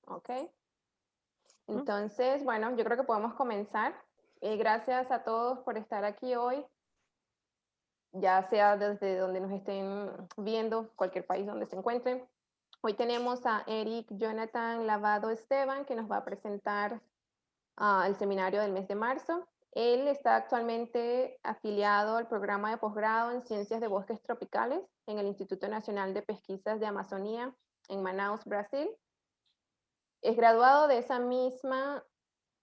Ok. Entonces, bueno, yo creo que podemos comenzar. Gracias a todos por estar aquí hoy, ya sea desde donde nos estén viendo, cualquier país donde se encuentren. Hoy tenemos a Eric Jonathan Lavado Esteban, que nos va a presentar el seminario del mes de marzo. Él está actualmente afiliado al programa de posgrado en Ciencias de Bosques Tropicales en el Instituto Nacional de Pesquisas de Amazonía en Manaus, Brasil. Es graduado de esa misma,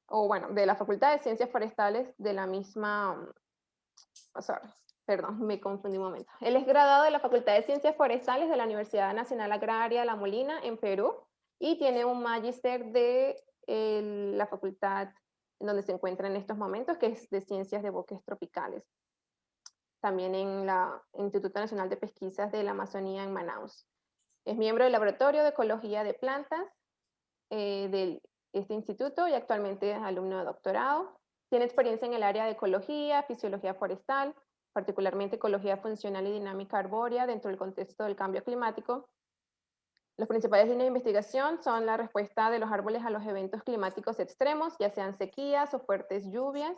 o bueno, de la Facultad de Ciencias Forestales de la misma, sorry, perdón, me confundí un momento. Él es graduado de la Facultad de Ciencias Forestales de la Universidad Nacional Agraria La Molina en Perú y tiene un magíster de la facultad en donde se encuentra en estos momentos, que es de Ciencias de Bosques Tropicales, también en la Instituto Nacional de Pesquisas de la Amazonía en Manaus. Es miembro del Laboratorio de Ecología de Plantas de este instituto y actualmente es alumno de doctorado. Tiene experiencia en el área de ecología, fisiología forestal, particularmente ecología funcional y dinámica arbórea dentro del contexto del cambio climático. Los principales líneas de investigación son la respuesta de los árboles a los eventos climáticos extremos, ya sean sequías o fuertes lluvias,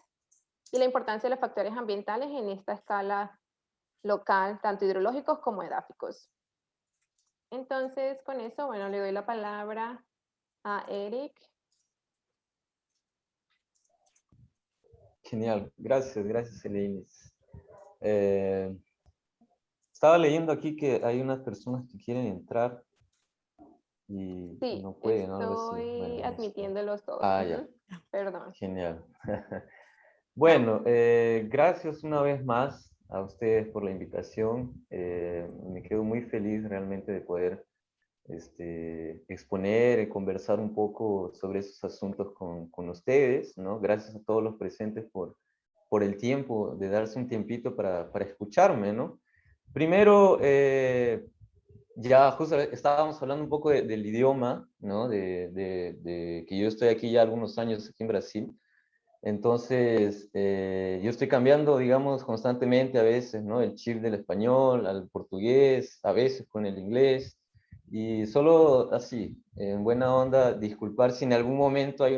y la importancia de los factores ambientales en esta escala local, tanto hidrológicos como edáficos. Entonces, con eso, bueno, le doy la palabra a Eric. Genial, gracias Elainis. Estaba leyendo aquí que hay unas personas que quieren entrar y Sí, no pueden, algo así. estoy Bueno, admitiéndolos todos. ya, Perdón. genial. Bueno, gracias una vez más a ustedes por la invitación. Me quedo muy feliz realmente de poder exponer y conversar un poco sobre esos asuntos con ustedes, ¿no? Gracias a todos los presentes por el tiempo, de darse un tiempito para escucharme, ¿no? Primero, ya justo estábamos hablando un poco del idioma, ¿no? De que yo estoy aquí ya algunos años aquí en Brasil. Entonces, yo estoy cambiando, digamos, constantemente a veces, ¿no? El chip del español al portugués, a veces con el inglés. Y solo así, en buena onda, disculpar si en algún momento hay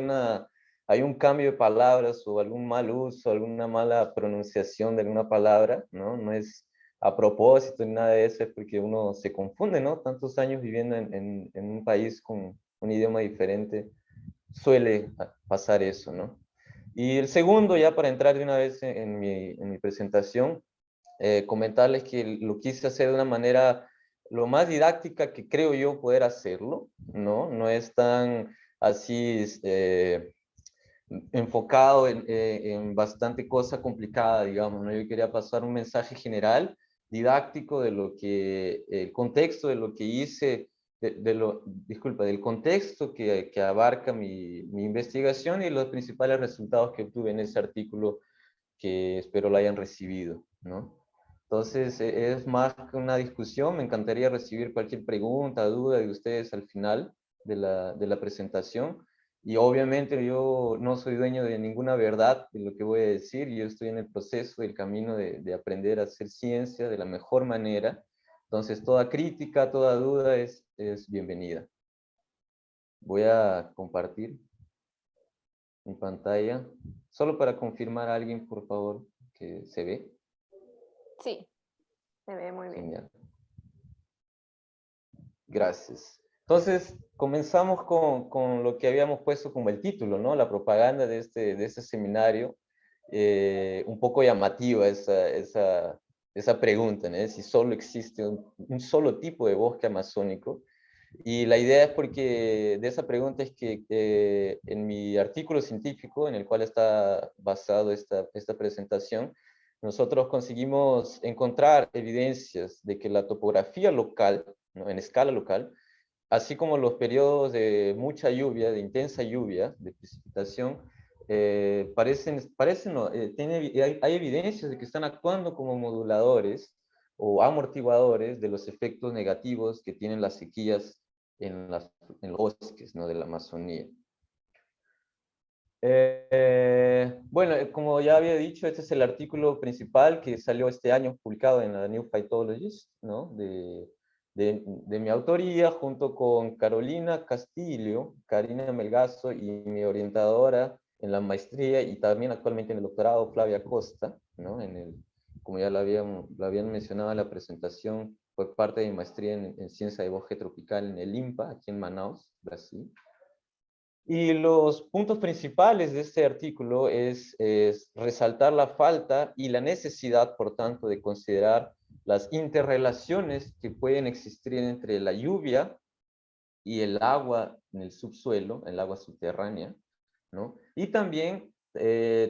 un cambio de palabras o algún mal uso, alguna mala pronunciación de alguna palabra, ¿no? No es a propósito ni nada de eso, es porque uno se confunde, ¿no? Tantos años viviendo en un país con un idioma diferente, suele pasar eso, ¿no? Y el segundo, ya para entrar de una vez en mi presentación, comentarles que lo quise hacer de una manera lo más didáctica que creo yo poder hacerlo, ¿no? No es tan así enfocado en bastante cosa complicada, digamos, ¿no? Yo quería pasar un mensaje general, didáctico de lo que, el contexto de lo que hice, disculpa, del contexto que abarca mi investigación y los principales resultados que obtuve en ese artículo que espero lo hayan recibido, ¿no? Entonces, es más que una discusión, me encantaría recibir cualquier pregunta, duda de ustedes al final de la presentación. Y obviamente yo no soy dueño de ninguna verdad de lo que voy a decir, yo estoy en el proceso, del camino de aprender a hacer ciencia de la mejor manera. Entonces, toda crítica, toda duda es bienvenida. Voy a compartir mi pantalla, solo para confirmar a alguien, por favor, que se ve. Sí, se ve muy bien. Genial. Gracias. Entonces, comenzamos con lo que habíamos puesto como el título, ¿no? La propaganda de este seminario. Un poco llamativa esa pregunta, ¿no? Si solo existe un solo tipo de bosque amazónico. Y la idea es porque de esa pregunta es que en mi artículo científico, en el cual está basado esta presentación, nosotros conseguimos encontrar evidencias de que la topografía local, ¿no? En escala local, así como los periodos de mucha lluvia, de intensa lluvia, de precipitación, parecen no, hay evidencias de que están actuando como moduladores o amortiguadores de los efectos negativos que tienen las sequías en, en los bosques, ¿no? De la Amazonía. Bueno, como ya había dicho, este es el artículo principal que salió este año publicado en la New Phytologist, ¿no? de mi autoría, junto con Carolina Castillo, Karina Melgazo y mi orientadora en la maestría y también actualmente en el doctorado, Flavia Costa, ¿no? Como ya lo habían mencionado en la presentación, fue parte de mi maestría en ciencia de bosque tropical en el INPA, aquí en Manaus, Brasil. Y los puntos principales de este artículo es resaltar la falta y la necesidad, por tanto, de considerar las interrelaciones que pueden existir entre la lluvia y el agua en el subsuelo, el agua subterránea, ¿no? Y también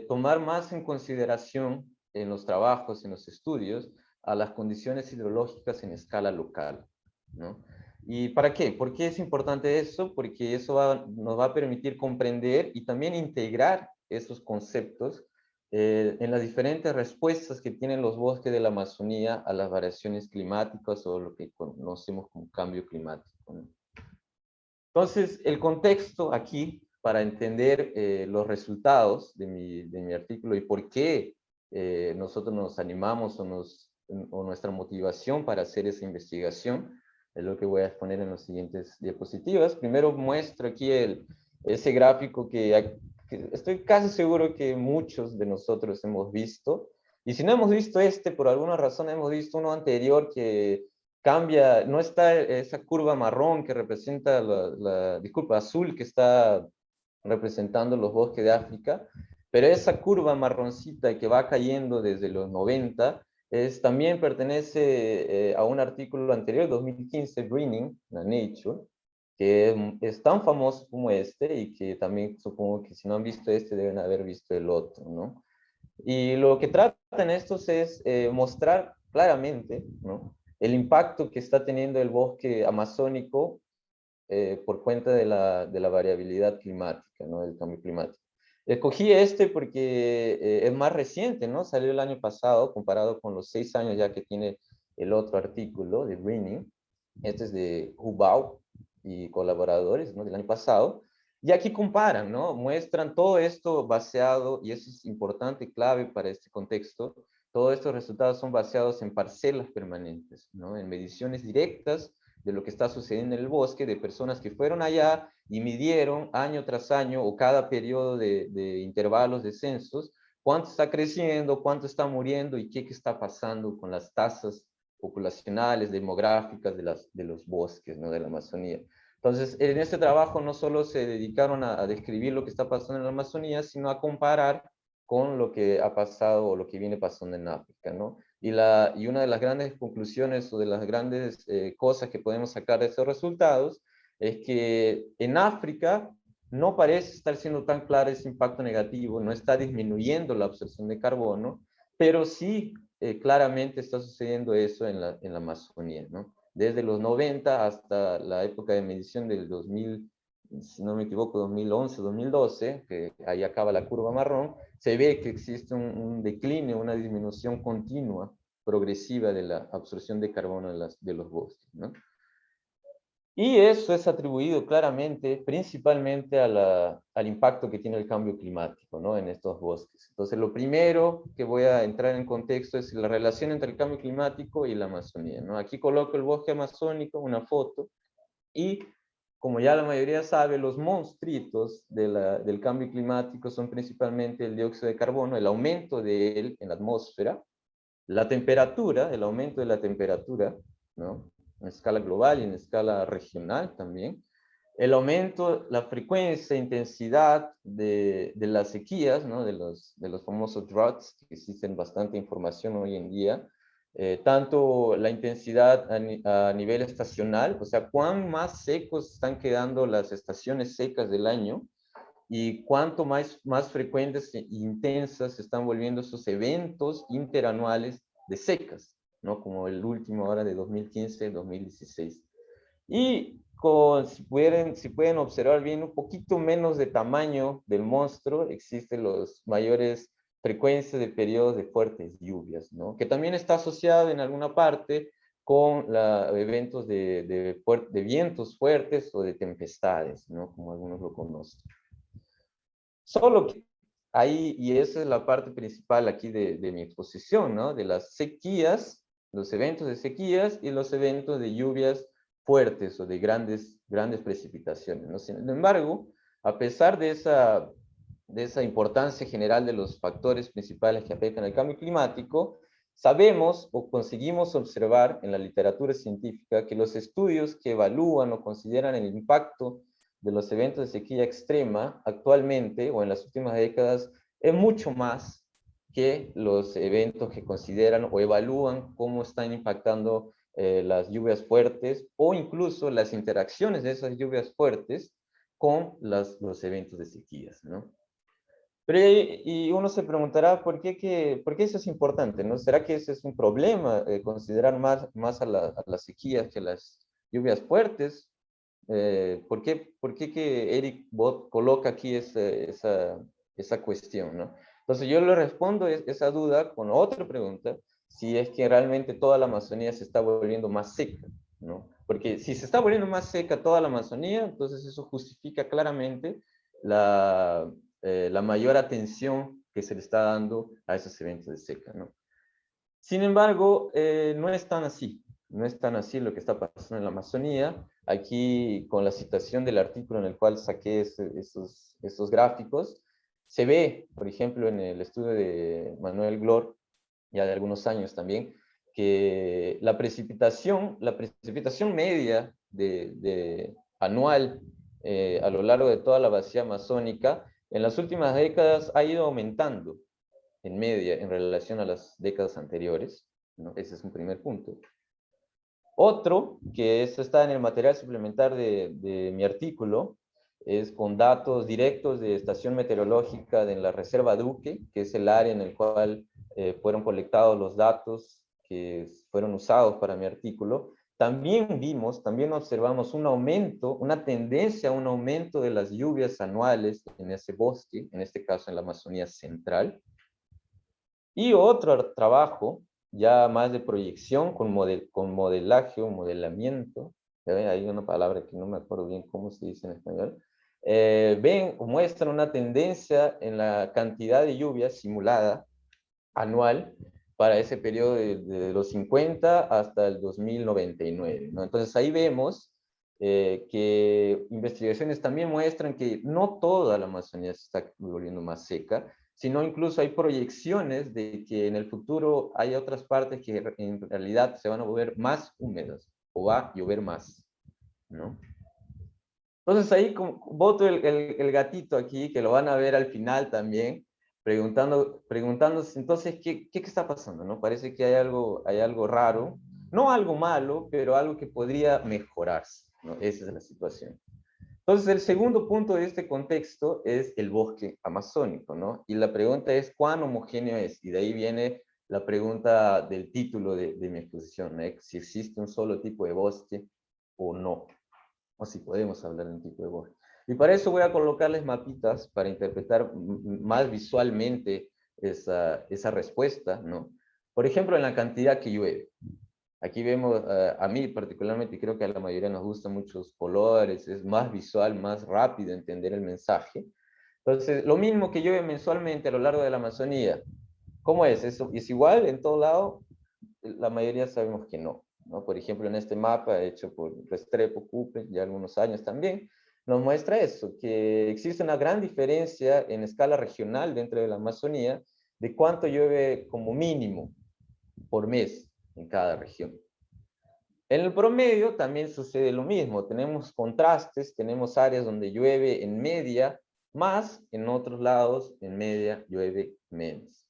tomar más en consideración en los trabajos, en los estudios, a las condiciones hidrológicas en escala local, ¿no? ¿Y para qué? ¿Por qué es importante eso? Porque eso nos va a permitir comprender y también integrar esos conceptos en las diferentes respuestas que tienen los bosques de la Amazonía a las variaciones climáticas o lo que conocemos como cambio climático, ¿no? Entonces, el contexto aquí, para entender los resultados de mi artículo y por qué nosotros nos animamos o nuestra motivación para hacer esa investigación, es lo que voy a exponer en las siguientes diapositivas. Primero muestro aquí ese gráfico que estoy casi seguro que muchos de nosotros hemos visto. Y si no hemos visto este, por alguna razón hemos visto uno anterior que cambia, no está esa curva marrón que representa disculpa, azul que está representando los bosques de África, pero esa curva marroncita que va cayendo desde los 90 también pertenece a un artículo anterior, 2015, Greening, la Nature, que es tan famoso como este y que también supongo que si no han visto este deben haber visto el otro, ¿no? Y lo que tratan estos es mostrar claramente, ¿no?, el impacto que está teniendo el bosque amazónico por cuenta de la variabilidad climática, ¿no?, del cambio climático. Escogí este porque es más reciente, ¿no? Salió el año pasado, comparado con los 6 años ya que tiene el otro artículo de Greening. Este es de Hubau y colaboradores, ¿no?, del año pasado. Y aquí comparan, ¿no? Muestran todo esto baseado, y eso es importante y clave para este contexto, todos estos resultados son baseados en parcelas permanentes, ¿no?, en mediciones directas de lo que está sucediendo en el bosque, de personas que fueron allá y midieron año tras año o cada periodo de intervalos de censos, cuánto está creciendo, cuánto está muriendo y qué está pasando con las tasas populacionales, demográficas de los bosques, ¿no?, de la Amazonía. Entonces, en este trabajo no solo se dedicaron a describir lo que está pasando en la Amazonía, sino a comparar con lo que ha pasado o lo que viene pasando en África, ¿no? Y una de las grandes conclusiones o de las grandes cosas que podemos sacar de esos resultados es que en África no parece estar siendo tan claro ese impacto negativo, no está disminuyendo la absorción de carbono, pero sí claramente está sucediendo eso en la Amazonía, ¿no? Desde los 90 hasta la época de medición del 2000, si no me equivoco, 2011, 2012, que ahí acaba la curva marrón, se ve que existe un decline, una disminución continua, progresiva de la absorción de carbono de los bosques, ¿no? Y eso es atribuido claramente, principalmente al impacto que tiene el cambio climático, ¿no?, en estos bosques. Entonces, lo primero que voy a entrar en contexto es la relación entre el cambio climático y la Amazonía, ¿no? Aquí coloco el bosque amazónico, una foto, y como ya la mayoría sabe, los monstruitos del cambio climático son principalmente el dióxido de carbono, el aumento de él en la atmósfera, la temperatura, el aumento de la temperatura, ¿no?, en escala global y en escala regional también, el aumento, la frecuencia, intensidad de las sequías, ¿no?, de los famosos droughts, que existen bastante información hoy en día, tanto la intensidad a nivel estacional, o sea, cuán más secos están quedando las estaciones secas del año, y cuánto más frecuentes e intensas se están volviendo esos eventos interanuales de secas, ¿no? Como el último ahora de 2015-2016. Y si pueden observar bien, un poquito menos de tamaño del monstruo, existen los mayores frecuencias de periodos de fuertes lluvias, ¿no?, que también está asociado en alguna parte con eventos de vientos fuertes o de tempestades, ¿no?, como algunos lo conocen. Solo que ahí, y esa es la parte principal aquí de mi exposición, ¿no?, de las sequías los eventos de sequías y los eventos de lluvias fuertes o de grandes precipitaciones, ¿no? Sin embargo, a pesar de esa importancia general de los factores principales que afectan al cambio climático, sabemos o conseguimos observar en la literatura científica que los estudios que evalúan o consideran el impacto de los eventos de sequía extrema actualmente o en las últimas décadas es mucho más que los eventos que consideran o evalúan cómo están impactando las lluvias fuertes o incluso las interacciones de esas lluvias fuertes con los eventos de sequías, ¿no? Pero y uno se preguntará, ¿por qué eso es importante, no? ¿Será que ese es un problema, considerar más a las sequías que a las lluvias fuertes? ¿Por qué que Eric Bot coloca aquí esa cuestión, ¿no? Entonces yo le respondo esa duda con otra pregunta, si es que realmente toda la Amazonía se está volviendo más seca, ¿no? Porque si se está volviendo más seca toda la Amazonía, entonces eso justifica claramente la, la mayor atención que se le está dando a esos eventos de seca, ¿no? Sin embargo, no es tan así. No es tan así lo que está pasando en la Amazonía. Aquí, con la citación del artículo en el cual saqué estos gráficos, se ve, por ejemplo, en el estudio de Manuel Glor, ya de algunos años también, que la precipitación media anual a lo largo de toda la vacía amazónica, en las últimas décadas ha ido aumentando en media en relación a las décadas anteriores, ¿no? Ese es un primer punto. Otro, que esto está en el material suplementar de mi artículo, es con datos directos de estación meteorológica de la Reserva Duque, que es el área en el cual fueron colectados los datos que fueron usados para mi artículo. También observamos un aumento, una tendencia a un aumento de las lluvias anuales en ese bosque, en este caso en la Amazonía Central. Y otro trabajo, ya más de proyección, con modelaje o modelamiento, hay una palabra que no me acuerdo bien cómo se dice en español, ven o muestran una tendencia en la cantidad de lluvia simulada anual para ese periodo de los 50 hasta el 2099, ¿no? Entonces ahí vemos que investigaciones también muestran que no toda la Amazonía se está volviendo más seca, sino incluso hay proyecciones de que en el futuro hay otras partes que en realidad se van a volver más húmedas o va a llover más, ¿no? Entonces ahí boto el gatito aquí, que lo van a ver al final también, preguntándose entonces ¿qué está pasando, ¿no? Parece que hay algo raro, no algo malo, pero algo que podría mejorarse, ¿no? Esa es la situación. Entonces el segundo punto de este contexto es el bosque amazónico, ¿no? Y la pregunta es ¿cuán homogéneo es? Y de ahí viene la pregunta del título de mi exposición, ¿no? Si existe un solo tipo de bosque o no, o si podemos hablar de un tipo de bosque. Y para eso voy a colocarles mapitas para interpretar más visualmente esa respuesta, ¿no? Por ejemplo, en la cantidad que llueve. Aquí vemos, a mí particularmente, creo que a la mayoría nos gustan muchos colores, es más visual, más rápido entender el mensaje. Entonces, lo mismo que llueve mensualmente a lo largo de la Amazonía, ¿cómo es? ¿Es igual en todo lado? La mayoría sabemos que no, ¿no? Por ejemplo, en este mapa hecho por Restrepo, Cooper, ya algunos años también, nos muestra eso, que existe una gran diferencia en escala regional dentro de la Amazonía de cuánto llueve como mínimo por mes en cada región. En el promedio también sucede lo mismo, tenemos contrastes, tenemos áreas donde llueve en media más, en otros lados en media llueve menos.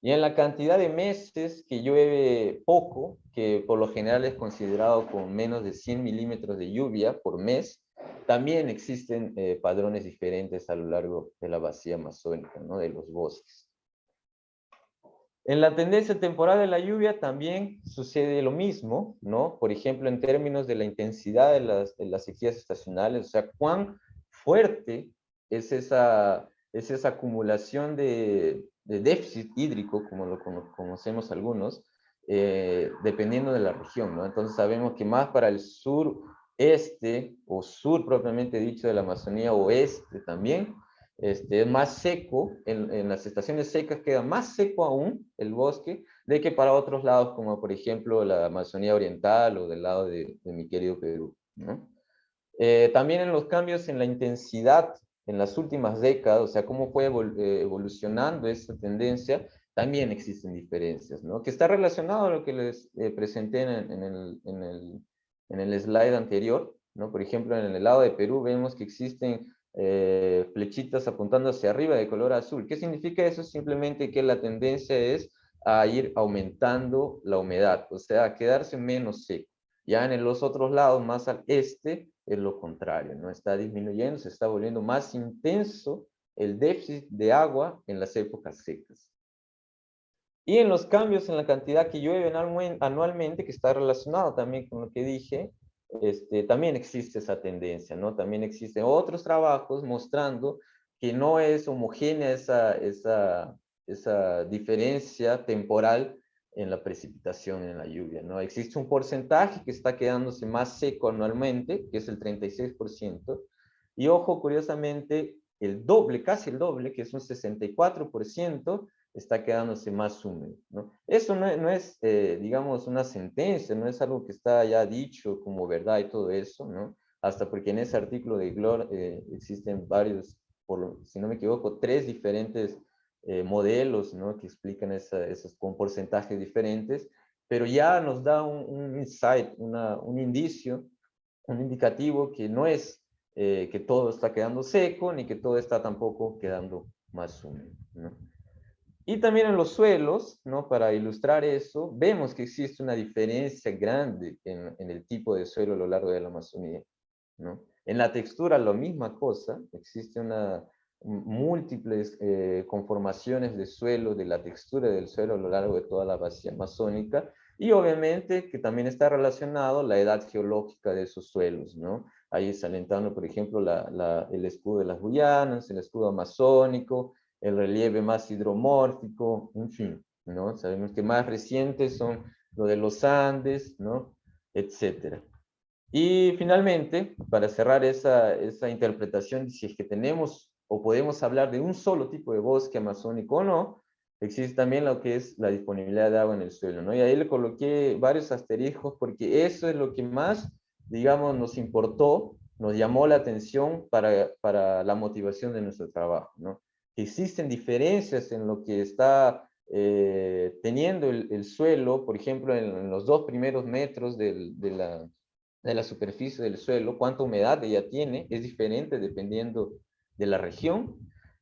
Y en la cantidad de meses que llueve poco, que por lo general es considerado con menos de 100 milímetros de lluvia por mes, también existen padrones diferentes a lo largo de la vacía amazónica, ¿no? De los bosques. En la tendencia temporal de la lluvia también sucede lo mismo, ¿no? Por ejemplo, en términos de la intensidad de las sequías estacionales, o sea, cuán fuerte es esa acumulación de déficit hídrico, como lo conocemos algunos, dependiendo de la región, ¿no? Entonces sabemos que más para el sur este, o sur propiamente dicho de la Amazonía, oeste también, es más seco, en las estaciones secas queda más seco aún el bosque de que para otros lados, como por ejemplo la Amazonía Oriental o del lado de mi querido Perú, ¿no? También en los cambios en la intensidad en las últimas décadas, o sea, cómo fue evolucionando esta tendencia, también existen diferencias, ¿no? Que está relacionado a lo que les presenté en el slide anterior, ¿no? Por ejemplo, en el lado de Perú vemos que existen flechitas apuntando hacia arriba de color azul. ¿Qué significa eso? Simplemente que la tendencia es a ir aumentando la humedad, o sea, a quedarse menos seco. Ya en los otros lados, más al este, es lo contrario, ¿no? Está disminuyendo, se está volviendo más intenso el déficit de agua en las épocas secas. Y en los cambios en la cantidad que llueve anualmente, que está relacionado también con lo que dije, también existe esa tendencia, ¿no? También existen otros trabajos mostrando que no es homogénea esa diferencia temporal en la precipitación, en la lluvia, ¿no? Existe un porcentaje que está quedándose más seco anualmente, que es el 36%, y ojo, curiosamente, el doble, casi el doble, que es un 64%, está quedándose más húmedo, ¿no? Eso no es digamos, una sentencia, no es algo que está ya dicho como verdad y todo eso, ¿no? Hasta porque en ese artículo de Glor existen varios, si no me equivoco, 3 diferentes modelos, ¿no? Que explican esos con porcentajes diferentes, pero ya nos da un insight, un indicio, un indicativo que no es que todo está quedando seco, ni que todo está tampoco quedando más húmedo, ¿no? Y también en los suelos, ¿no? Para ilustrar eso, vemos que existe una diferencia grande en el tipo de suelo a lo largo de la Amazonía, ¿no? En la textura, la misma cosa, existe múltiples conformaciones de suelo, de la textura del suelo a lo largo de toda la vacía amazónica, y obviamente que también está relacionado la edad geológica de esos suelos, ¿no? Ahí alentando, por ejemplo, el escudo de las Guyanas, el escudo amazónico, el relieve más hidromórfico, en fin, ¿no? Sabemos que más recientes son lo de los Andes, ¿no? Etcétera. Y finalmente, para cerrar esa interpretación, si es que tenemos o podemos hablar de un solo tipo de bosque amazónico o no, existe también lo que es la disponibilidad de agua en el suelo, ¿no? Y ahí le coloqué varios asteriscos porque eso es lo que más, digamos, nos importó, nos llamó la atención para la motivación de nuestro trabajo, ¿no? Existen diferencias en lo que está teniendo el suelo, por ejemplo, en los 2 primeros metros de la superficie del suelo, cuánta humedad ella tiene, es diferente dependiendo de la región.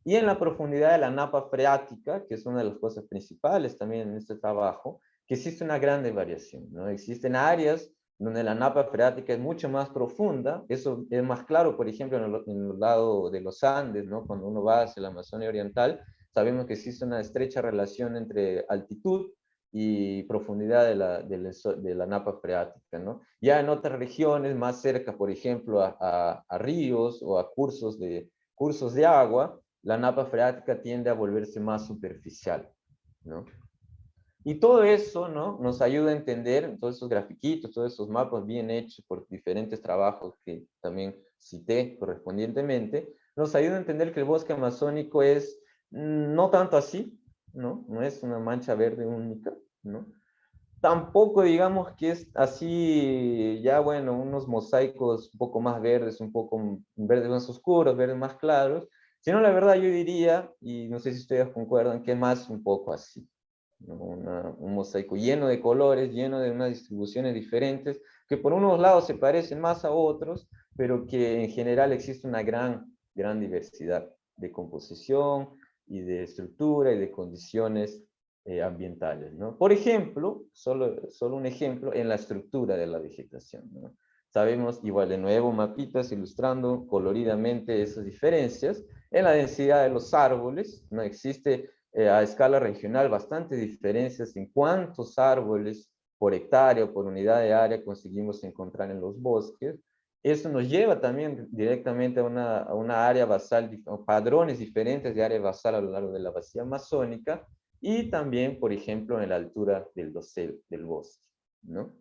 Y en la profundidad de la napa freática, que es una de las cosas principales también en este trabajo, que existe una grande variación, ¿no? Existen áreas donde la napa freática es mucho más profunda, eso es más claro, por ejemplo, en el lado de los Andes, ¿no? Cuando uno va hacia la Amazonia Oriental, sabemos que existe una estrecha relación entre altitud y profundidad de la napa freática, ¿no? Ya en otras regiones, más cerca, por ejemplo, a ríos o a cursos de agua, la napa freática tiende a volverse más superficial, ¿no? Y todo eso, ¿no? Nos ayuda a entender todos esos grafiquitos, todos esos mapas bien hechos por diferentes trabajos que también cité correspondientemente, nos ayuda a entender que el bosque amazónico es no tanto así, ¿no? No es una mancha verde única, ¿no? Tampoco digamos que es así, ya bueno, unos mosaicos un poco más verdes, un poco verdes más oscuros, verdes más claros, sino la verdad yo diría, y no sé si ustedes concuerdan, que más un poco así, ¿no? Un mosaico lleno de colores, lleno de unas distribuciones diferentes, que por unos lados se parecen más a otros, pero que en general existe una gran diversidad de composición y de estructura y de condiciones ambientales, ¿no? Por ejemplo, solo un ejemplo en la estructura de la vegetación, ¿no? Sabemos, igual de nuevo, mapitas ilustrando coloridamente esas diferencias. En la densidad de los árboles, ¿no? Existe a escala regional bastantes diferencias en cuántos árboles por hectárea o por unidad de área conseguimos encontrar en los bosques. Eso nos lleva también directamente a una área basal, padrones diferentes de área basal a lo largo de la vacía amazónica, y también, por ejemplo, en la altura del dosel del bosque, ¿no?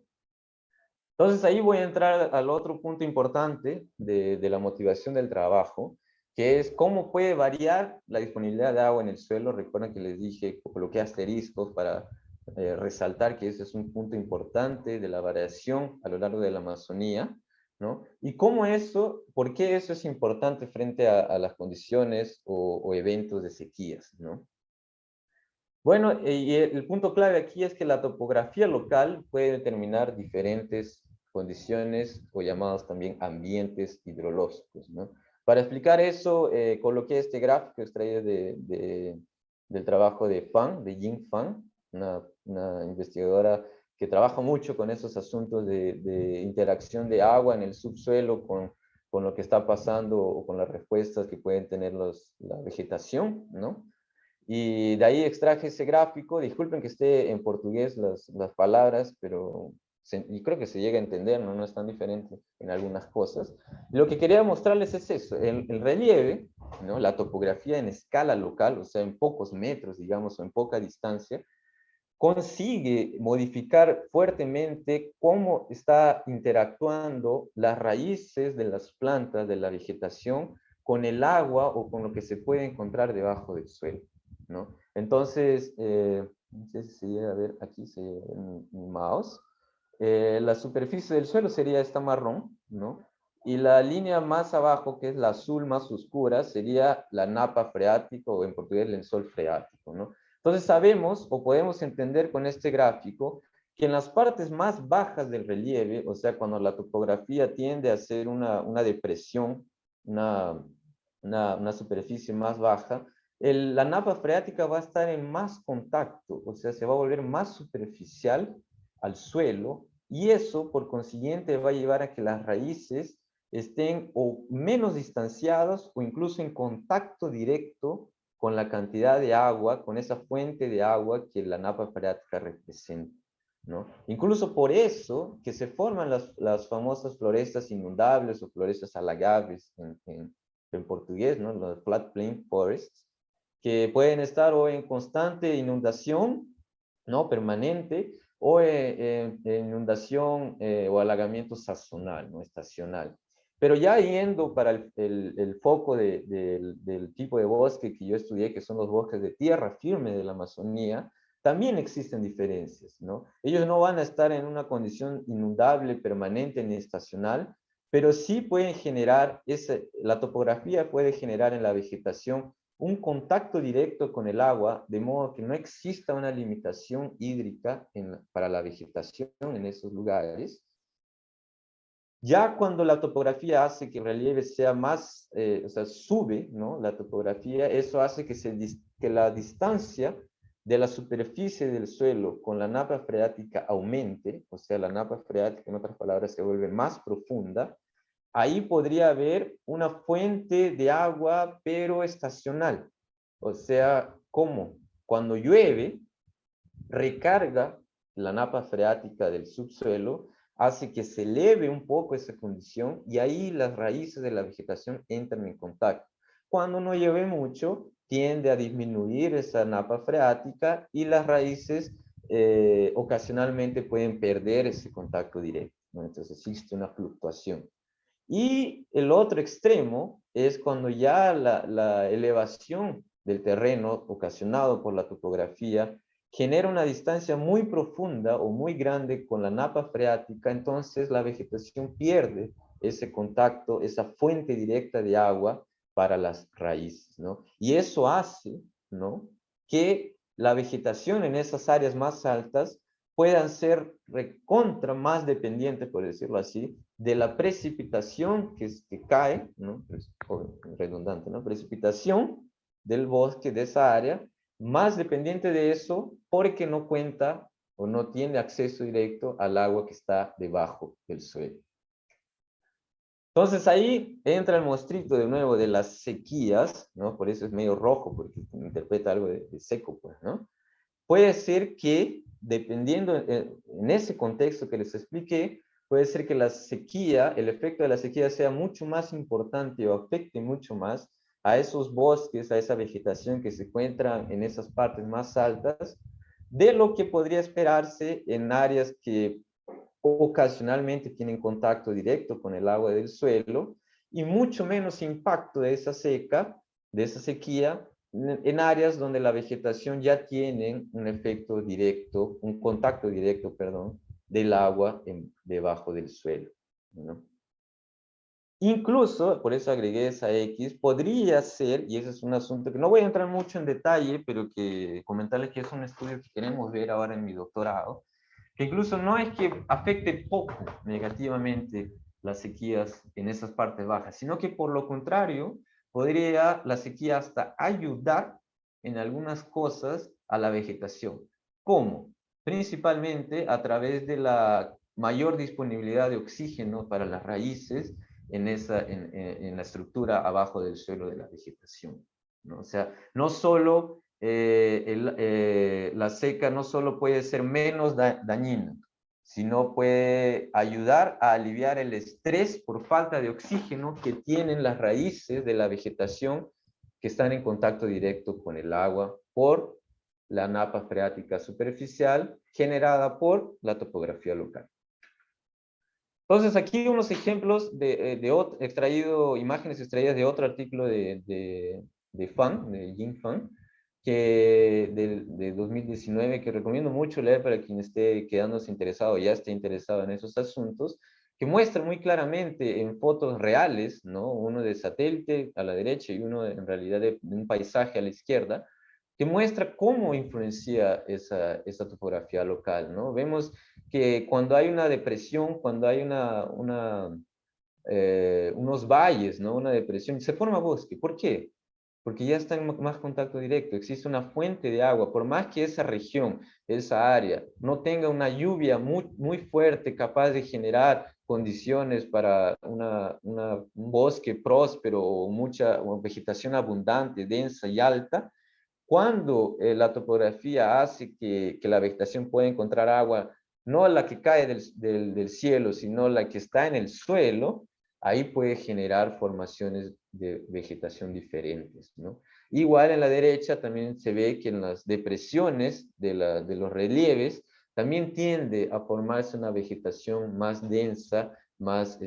Entonces ahí voy a entrar al otro punto importante de la motivación del trabajo, que es cómo puede variar la disponibilidad de agua en el suelo. Recuerden que les dije, coloqué asteriscos para resaltar que ese es un punto importante de la variación a lo largo de la Amazonía, ¿no? Y cómo eso, por qué eso es importante frente a las condiciones o eventos de sequías, ¿no? Bueno, y el punto clave aquí es que la topografía local puede determinar diferentes condiciones o llamados también ambientes hidrológicos, ¿no? Para explicar eso, coloqué este gráfico extraído del trabajo de Fan, de Jing Fan, una investigadora que trabaja mucho con esos asuntos de interacción de agua en el subsuelo con lo que está pasando o con las respuestas que pueden tener la vegetación, ¿no? Y de ahí extraje ese gráfico. Disculpen que esté en portugués las palabras, pero y creo que se llega a entender, ¿no? No es tan diferente en algunas cosas. Lo que quería mostrarles es eso, el relieve, ¿no? La topografía en escala local, o sea, en pocos metros, digamos, o en poca distancia, consigue modificar fuertemente cómo está interactuando las raíces de las plantas, de la vegetación, con el agua o con lo que se puede encontrar debajo del suelo, ¿no? Entonces, no sé si se llega a ver aquí, mi mouse. La superficie del suelo sería esta marrón, ¿no? Y la línea más abajo, que es la azul más oscura, sería la napa freática o en portugués lençol freático, ¿no? Entonces sabemos o podemos entender con este gráfico que en las partes más bajas del relieve, o sea, cuando la topografía tiende a ser una depresión, una, una superficie más baja, la napa freática va a estar en más contacto, o sea, se va a volver más superficial al suelo y eso, por consiguiente, va a llevar a que las raíces estén o menos distanciadas o incluso en contacto directo con la cantidad de agua, con esa fuente de agua que la napa freática representa, ¿no? Incluso por eso que se forman las famosas florestas inundables o florestas halagables en portugués, ¿no? Los floodplain forests, que pueden estar o en constante inundación, ¿no? Permanente, o inundación o halagamiento sazonal, ¿no? Estacional. Pero ya yendo para el foco del tipo de bosque que yo estudié, que son los bosques de tierra firme de la Amazonía, también existen diferencias, ¿no? Ellos no van a estar en una condición inundable, permanente ni estacional, pero sí pueden generar, la topografía puede generar en la vegetación un contacto directo con el agua, de modo que no exista una limitación hídrica para la vegetación en esos lugares. Ya cuando la topografía hace que el relieve sea más, o sea, sube, ¿no? La topografía, eso hace que la distancia de la superficie del suelo con la napa freática aumente, o sea, la napa freática, en otras palabras, se vuelve más profunda. Ahí podría haber una fuente de agua, pero estacional. O sea, ¿cómo? Cuando llueve, recarga la napa freática del subsuelo, hace que se eleve un poco esa condición y ahí las raíces de la vegetación entran en contacto. Cuando no llueve mucho, tiende a disminuir esa napa freática y las raíces ocasionalmente pueden perder ese contacto directo, ¿no? Entonces existe una fluctuación. Y el otro extremo es cuando ya la elevación del terreno ocasionado por la topografía genera una distancia muy profunda o muy grande con la napa freática, entonces la vegetación pierde ese contacto, esa fuente directa de agua para las raíces, ¿no? Y eso hace, ¿no? Que la vegetación en esas áreas más altas puedan ser recontra más dependientes, por decirlo así, de la precipitación que cae, ¿no? Es redundante, ¿no? Precipitación del bosque de esa área, más dependiente de eso porque no cuenta o no tiene acceso directo al agua que está debajo del suelo. Entonces ahí entra el monstruito de nuevo de las sequías, ¿no? Por eso es medio rojo, porque interpreta algo de seco, pues, ¿no? Puede ser que, dependiendo en ese contexto que les expliqué, puede ser que la sequía, el efecto de la sequía sea mucho más importante o afecte mucho más a esos bosques, a esa vegetación que se encuentra en esas partes más altas, de lo que podría esperarse en áreas que ocasionalmente tienen contacto directo con el agua del suelo y mucho menos impacto de esa sequía, en áreas donde la vegetación ya tiene un efecto directo, un contacto directo, perdón, del agua debajo del suelo, ¿no? Incluso, por eso agregué esa X, podría ser, y ese es un asunto que no voy a entrar mucho en detalle, pero que comentarles que es un estudio que queremos ver ahora en mi doctorado, que incluso no es que afecte poco negativamente las sequías en esas partes bajas, sino que por lo contrario, podría la sequía hasta ayudar en algunas cosas a la vegetación. ¿Cómo? Principalmente a través de la mayor disponibilidad de oxígeno para las raíces en la estructura abajo del suelo de la vegetación, ¿no? O sea, no solo la seca no solo puede ser menos dañina, sino puede ayudar a aliviar el estrés por falta de oxígeno que tienen las raíces de la vegetación que están en contacto directo con el agua por la napa freática superficial generada por la topografía local. Entonces, aquí unos ejemplos imágenes extraídas de otro artículo de Fan, de Jing Fan, de 2019, que recomiendo mucho leer para quien esté quedándose interesado, ya esté interesado en esos asuntos, que muestra muy claramente en fotos reales, ¿no? Uno de satélite a la derecha y uno en realidad de un paisaje a la izquierda, que muestra cómo influencia esa topografía local, ¿no? Vemos que cuando hay una depresión, cuando hay unos valles, ¿no? Una depresión, se forma bosque. ¿Por qué? Porque ya está en más contacto directo, existe una fuente de agua, por más que esa región, esa área, no tenga una lluvia muy, muy fuerte capaz de generar condiciones para un bosque próspero o mucha vegetación abundante, densa y alta, cuando la topografía hace que la vegetación pueda encontrar agua, no la que cae del cielo, sino la que está en el suelo, ahí puede generar formaciones de vegetación diferentes, ¿no? Igual en la derecha también se ve que en las depresiones de los relieves también tiende a formarse una vegetación más densa, más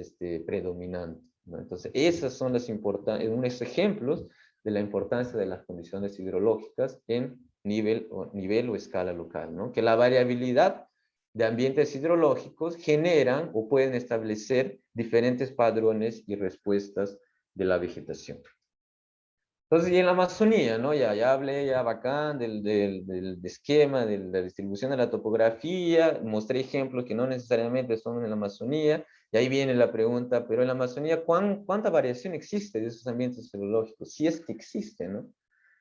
predominante, ¿no? Entonces, esos son unos ejemplos de la importancia de las condiciones hidrológicas en nivel o escala local, ¿no? Que la variabilidad de ambientes hidrológicos generan o pueden establecer diferentes patrones y respuestas de la vegetación. Entonces, y en la Amazonía, ¿no? Ya hablé, ya bacán, del esquema, de la distribución de la topografía, mostré ejemplos que no necesariamente son en la Amazonía, y ahí viene la pregunta, pero en la Amazonía, ¿cuánta variación existe de esos ambientes hidrológicos? Si es que existe, ¿no?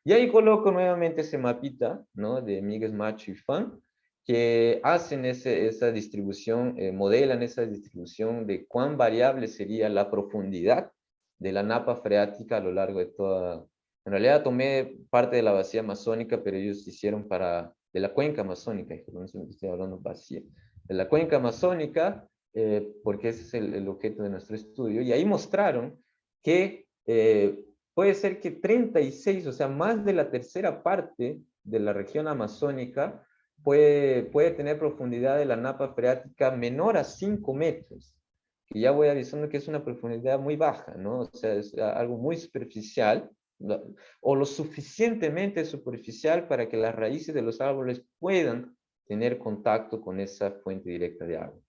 Y ahí coloco nuevamente ese mapita, ¿no? De Miguel Macho y Fan, que hacen esa distribución, modelan esa distribución de cuán variable sería la profundidad de la napa freática a lo largo de toda. En realidad tomé parte de la vacía amazónica, pero ellos hicieron de la cuenca amazónica, no estoy hablando vacía, de la cuenca amazónica, porque ese es el objeto de nuestro estudio, y ahí mostraron que puede ser que 36, o sea, más de la tercera parte de la región amazónica puede tener profundidad de la napa freática menor a 5 metros, que ya voy avisando que es una profundidad muy baja, ¿no? O sea, es algo muy superficial, o lo suficientemente superficial para que las raíces de los árboles puedan tener contacto con esa fuente directa de agua.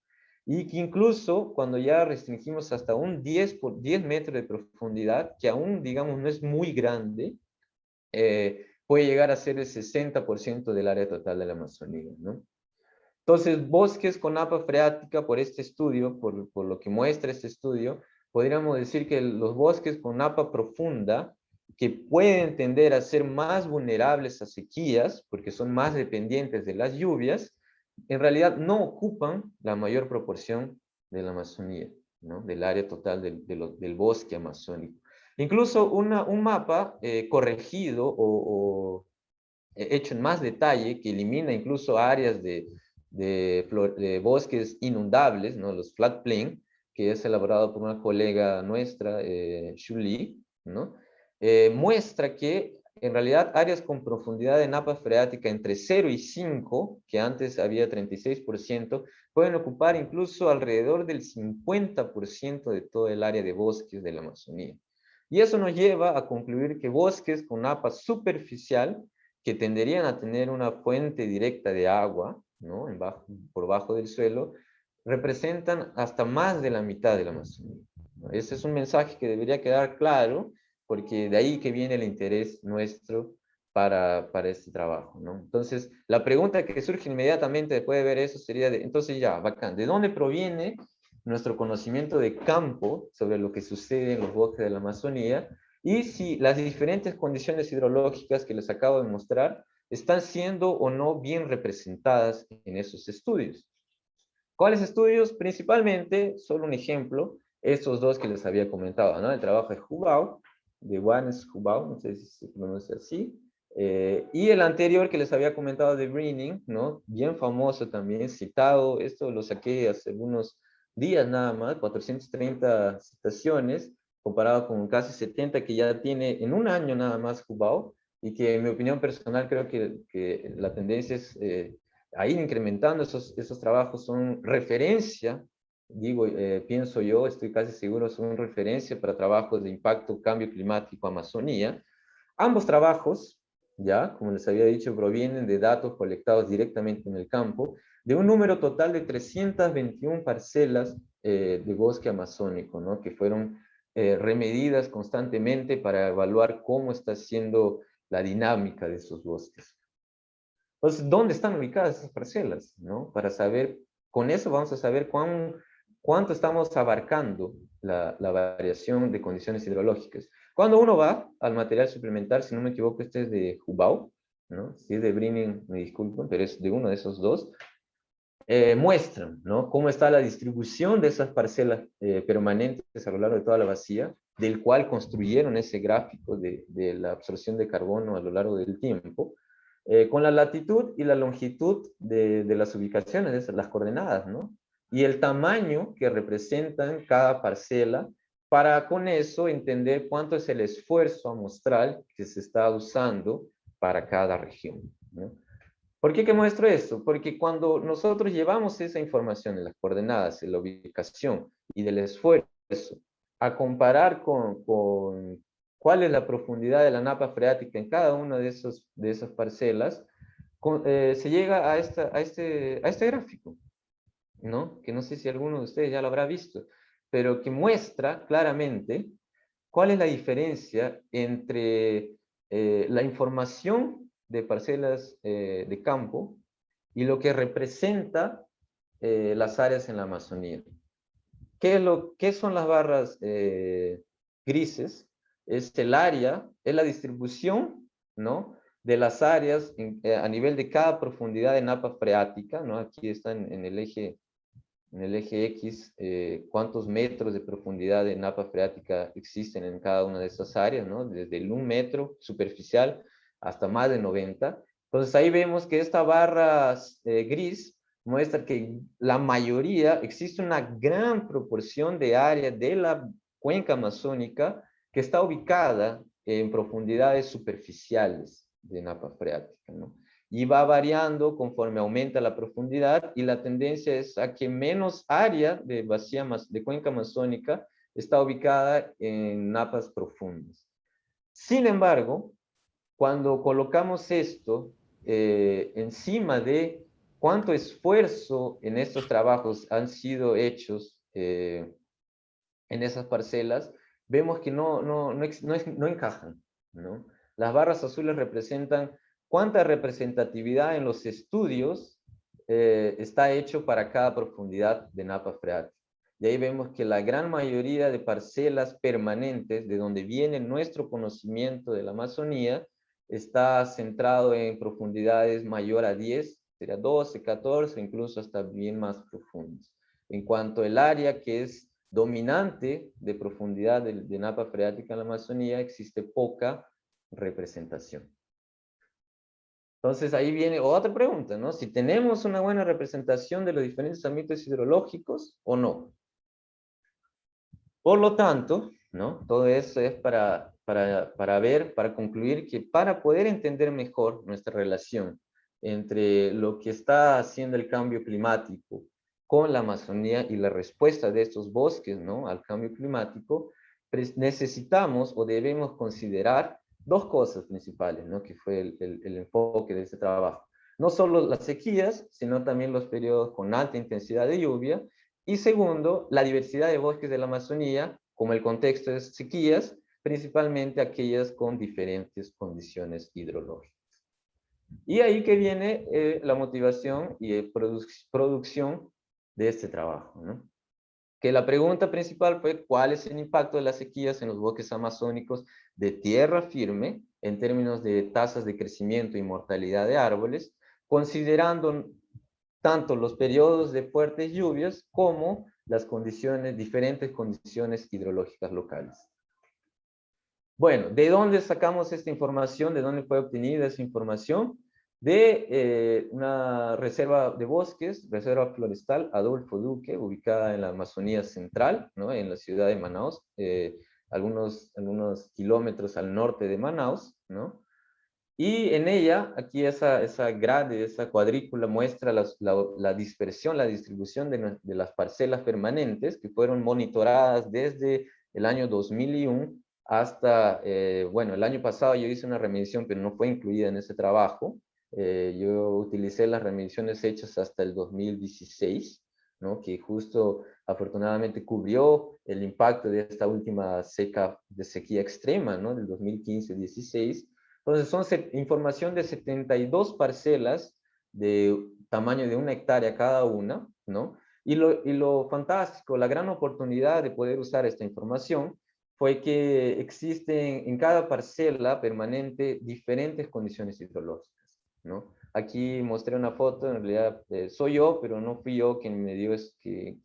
Y que incluso cuando ya restringimos hasta un 10 por 10 metros de profundidad, que aún, digamos, no es muy grande, puede llegar a ser el 60% del área total de la Amazonía, ¿no? Entonces, bosques con napa freática, por este estudio, por lo que muestra este estudio, podríamos decir que los bosques con napa profunda, que pueden tender a ser más vulnerables a sequías, porque son más dependientes de las lluvias, en realidad no ocupan la mayor proporción de la Amazonía, ¿no? Del área total del bosque amazónico. Incluso un mapa corregido o hecho en más detalle, que elimina incluso áreas de bosques inundables, ¿no? Los floodplain, que es elaborado por una colega nuestra, Xu Li, ¿no? Muestra que en realidad áreas con profundidad de napa freática entre 0 y 5, que antes había 36%, pueden ocupar incluso alrededor del 50% de todo el área de bosques de la Amazonía. Y eso nos lleva a concluir que bosques con napa superficial, que tenderían a tener una fuente directa de agua, ¿no? Por bajo del suelo, representan hasta más de la mitad de la Amazonía, ¿no? Ese es un mensaje que debería quedar claro, porque de ahí que viene el interés nuestro para este trabajo, ¿no? Entonces, la pregunta que surge inmediatamente después de ver eso sería, entonces ya, bacán, ¿de dónde proviene nuestro conocimiento de campo sobre lo que sucede en los bosques de la Amazonía? Y si las diferentes condiciones hidrológicas que les acabo de mostrar están siendo o no bien representadas en esos estudios. ¿Cuáles estudios? Principalmente, solo un ejemplo, estos dos que les había comentado, ¿no? El trabajo de Hubau, de Wannes Hubau, no sé si se pronuncia así, y el anterior que les había comentado de Greening, ¿no? Bien famoso también, citado, esto lo saqué hace algunos días nada más, 430 citaciones, comparado con casi 70 que ya tiene en un año nada más Hubau, y que en mi opinión personal creo que la tendencia es a ir incrementando esos trabajos, son referencia, digo, pienso yo, estoy casi seguro, son referencia para trabajos de impacto, cambio climático, Amazonía. Ambos trabajos, ya, como les había dicho, provienen de datos colectados directamente en el campo, de un número total de 321 parcelas de bosque amazónico, ¿no? Que fueron remedidas constantemente para evaluar cómo está siendo la dinámica de esos bosques. Entonces, ¿dónde están ubicadas esas parcelas? ¿No? Para saber, con eso vamos a saber cuánto estamos abarcando la variación de condiciones hidrológicas. Cuando uno va al material suplementar, si no me equivoco, este es de Hubau, ¿no? Si es de Brinning, me disculpo, pero es de uno de esos dos, muestran, ¿no? Cómo está la distribución de esas parcelas permanentes a lo largo de toda la vacía, del cual construyeron ese gráfico de la absorción de carbono a lo largo del tiempo, con la latitud y la longitud de las ubicaciones, de las coordenadas, ¿no? Y el tamaño que representan cada parcela, para con eso entender cuánto es el esfuerzo amostral que se está usando para cada región, ¿no? ¿Por qué que muestro esto? Porque cuando nosotros llevamos esa información en las coordenadas, en la ubicación y del esfuerzo, a comparar con cuál es la profundidad de la napa freática en cada una de esas parcelas, se llega a este gráfico, ¿no? Que no sé si alguno de ustedes ya lo habrá visto, pero que muestra claramente cuál es la diferencia entre la información de parcelas de campo y lo que representa las áreas en la Amazonía. ¿Qué son las barras grises? Es el área, es la distribución, ¿no? De las áreas a nivel de cada profundidad de napa freática, ¿no? Aquí están en el eje X, cuántos metros de profundidad de napa freática existen en cada una de esas áreas, ¿no? Desde el 1 metro superficial hasta más de 90. Entonces ahí vemos que esta barra gris muestra que la mayoría, existe una gran proporción de área de la cuenca amazónica que está ubicada en profundidades superficiales de napa freática, ¿no? Y va variando conforme aumenta la profundidad, y la tendencia es a que menos área de vacía de cuenca amazónica está ubicada en napas profundas. Sin embargo, cuando colocamos esto encima de cuánto esfuerzo en estos trabajos han sido hechos en esas parcelas, vemos que no encajan, ¿no? Las barras azules representan cuánta representatividad en los estudios está hecho para cada profundidad de napa freática. Y ahí vemos que la gran mayoría de parcelas permanentes, de donde viene nuestro conocimiento de la Amazonía, está centrado en profundidades mayor a 10, sería 12, 14, incluso hasta bien más profundas. En cuanto al área que es dominante de profundidad de napa freática en la Amazonía, existe poca representación. Entonces ahí viene otra pregunta, ¿no? Si tenemos una buena representación de los diferentes ámbitos hidrológicos o no. Por lo tanto, ¿no? Todo eso es para para concluir que para poder entender mejor nuestra relación entre lo que está haciendo el cambio climático con la Amazonía y la respuesta de estos bosques, ¿no?, al cambio climático, necesitamos o debemos considerar dos cosas principales, ¿no?, que fue el enfoque de este trabajo. No solo las sequías, sino también los periodos con alta intensidad de lluvia. Y segundo, la diversidad de bosques de la Amazonía, como el contexto de sequías, principalmente aquellas con diferentes condiciones hidrológicas. Y ahí que viene la motivación y producción de este trabajo, ¿no? Que la pregunta principal fue cuál es el impacto de las sequías en los bosques amazónicos de tierra firme en términos de tasas de crecimiento y mortalidad de árboles, considerando tanto los periodos de fuertes lluvias como las condiciones, diferentes condiciones hidrológicas locales. Bueno, ¿de dónde sacamos esta información? ¿De dónde fue obtenida esa información? De una reserva de bosques, reserva forestal Adolfo Duque, ubicada en la Amazonía Central, ¿no?, en la ciudad de Manaus, algunos kilómetros al norte de Manaus, ¿no? Y en ella, aquí esa grade, esa cuadrícula muestra la dispersión, la distribución de las parcelas permanentes que fueron monitoradas desde el año 2001 hasta, bueno, el año pasado yo hice una remediación, pero no fue incluida en ese trabajo. Yo utilicé las remediaciones hechas hasta el 2016, ¿no?, que justo afortunadamente cubrió el impacto de esta última sequía extrema, ¿no?, del 2015-16. Entonces son información de 72 parcelas de tamaño de 1 hectárea cada una, ¿no? Y lo fantástico, la gran oportunidad de poder usar esta información fue que existen en cada parcela permanente diferentes condiciones hidrológicas, ¿no? Aquí mostré una foto, en realidad soy yo, pero no fui yo quien me dio, quien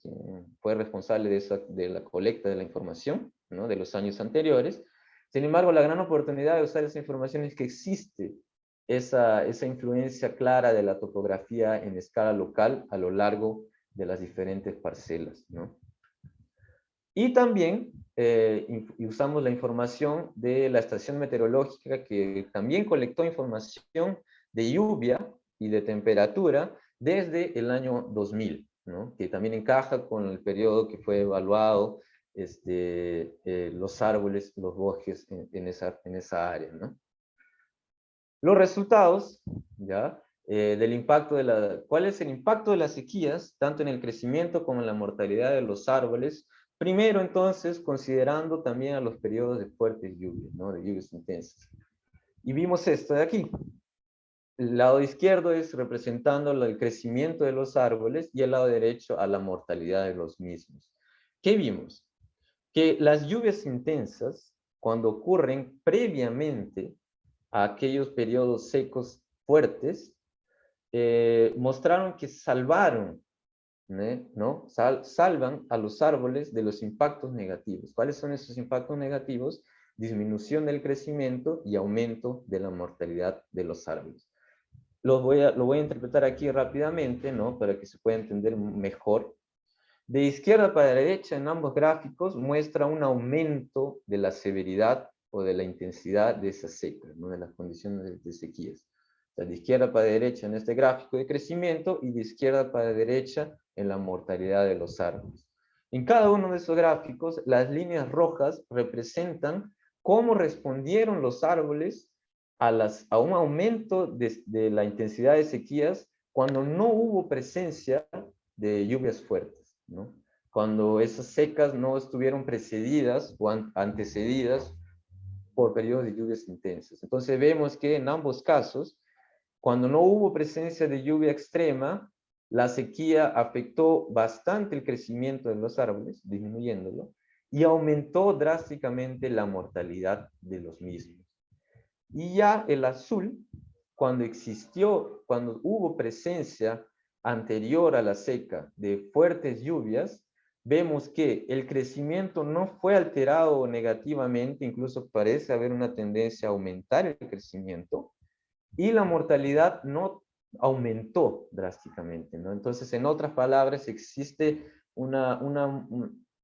fue responsable de la colecta de la información, ¿no?, de los años anteriores. Sin embargo, la gran oportunidad de usar esa información es que existe esa influencia clara de la topografía en escala local a lo largo de las diferentes parcelas, ¿no? Y también usamos la información de la estación meteorológica, que también colectó información de lluvia y de temperatura desde el año 2000, ¿no?, que también encaja con el periodo que fue evaluado los árboles, los bosques en esa área, ¿no? Los resultados, ¿ya? Del impacto ¿cuál es el impacto de las sequías, tanto en el crecimiento como en la mortalidad de los árboles? Primero, entonces, considerando también a los periodos de fuertes lluvias, ¿no?, de lluvias intensas. Y vimos esto de aquí. El lado izquierdo es representando el crecimiento de los árboles y el lado derecho a la mortalidad de los mismos. ¿Qué vimos? Que las lluvias intensas, cuando ocurren previamente a aquellos periodos secos fuertes, mostraron que salvaron, ¿no? Salvan a los árboles de los impactos negativos. ¿Cuáles son esos impactos negativos? Disminución del crecimiento y aumento de la mortalidad de los árboles. Lo voy a interpretar aquí rápidamente, ¿no?, para que se pueda entender mejor. De izquierda para derecha, en ambos gráficos, muestra un aumento de la severidad o de la intensidad de esas secas, ¿no?, de las condiciones de sequías. O sea, de izquierda para derecha en este gráfico de crecimiento y de izquierda para derecha en la mortalidad de los árboles. En cada uno de esos gráficos, las líneas rojas representan cómo respondieron los árboles a un aumento de la intensidad de sequías cuando no hubo presencia de lluvias fuertes, ¿no? Cuando esas secas no estuvieron precedidas o antecedidas por periodos de lluvias intensas. Entonces vemos que en ambos casos, cuando no hubo presencia de lluvia extrema, la sequía afectó bastante el crecimiento de los árboles, disminuyéndolo, y aumentó drásticamente la mortalidad de los mismos. Y ya el azul, cuando hubo presencia anterior a la seca de fuertes lluvias, vemos que el crecimiento no fue alterado negativamente, incluso parece haber una tendencia a aumentar el crecimiento, y la mortalidad no aumentó drásticamente, ¿no? Entonces, en otras palabras,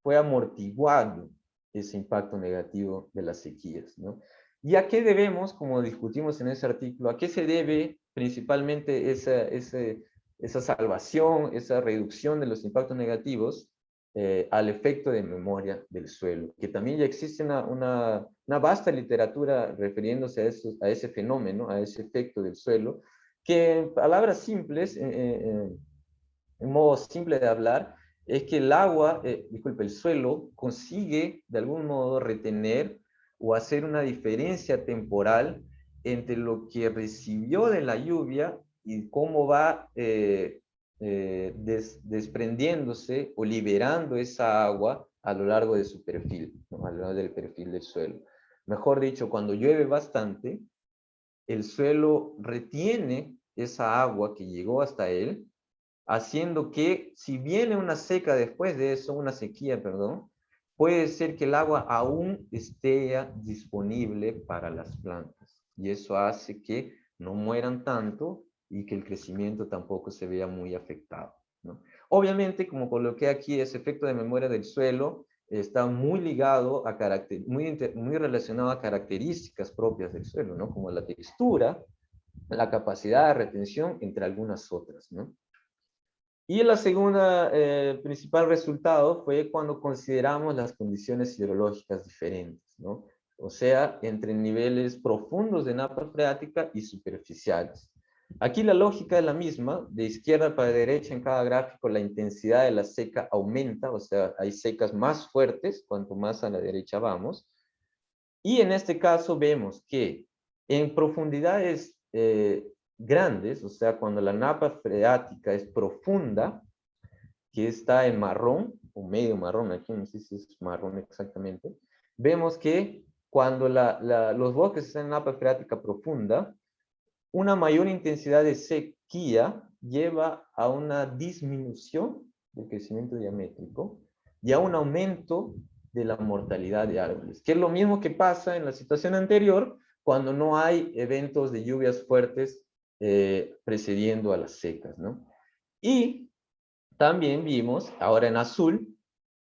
fue amortiguado ese impacto negativo de las sequías, ¿no? ¿Y a qué debemos, como discutimos en ese artículo, a qué se debe principalmente esa salvación, esa reducción de los impactos negativos al efecto de memoria del suelo? Que también ya existe una vasta literatura refiriéndose a ese fenómeno, a ese efecto del suelo, que en palabras simples, en modo simple de hablar, es que el agua, disculpe, el suelo consigue de algún modo retener o hacer una diferencia temporal entre lo que recibió de la lluvia y cómo va desprendiéndose o liberando esa agua a lo largo de su perfil, ¿no? A lo largo del perfil del suelo. Mejor dicho, cuando llueve bastante, el suelo retiene esa agua que llegó hasta él, haciendo que si viene una seca después de eso, una sequía, perdón, puede ser que el agua aún esté disponible para las plantas. Y eso hace que no mueran tanto y que el crecimiento tampoco se vea muy afectado, ¿no? Obviamente, como coloqué aquí, ese efecto de memoria del suelo está muy ligado a muy relacionado a características propias del suelo, ¿no? Como la textura, la capacidad de retención, entre algunas otras, ¿no? Y la segunda principal resultado fue cuando consideramos las condiciones hidrológicas diferentes, ¿no? O sea, entre niveles profundos de napa freática y superficiales. Aquí la lógica es la misma, de izquierda para derecha en cada gráfico la intensidad de la seca aumenta, o sea, hay secas más fuertes cuanto más a la derecha vamos. Y en este caso vemos que en profundidades grandes, o sea, cuando la napa freática es profunda, que está en marrón, o medio marrón, aquí no sé si es marrón exactamente, vemos que cuando los bosques están en napa freática profunda, una mayor intensidad de sequía lleva a una disminución del crecimiento diamétrico y a un aumento de la mortalidad de árboles, que es lo mismo que pasa en la situación anterior cuando no hay eventos de lluvias fuertes precediendo a las secas, ¿no? Y también vimos, ahora en azul,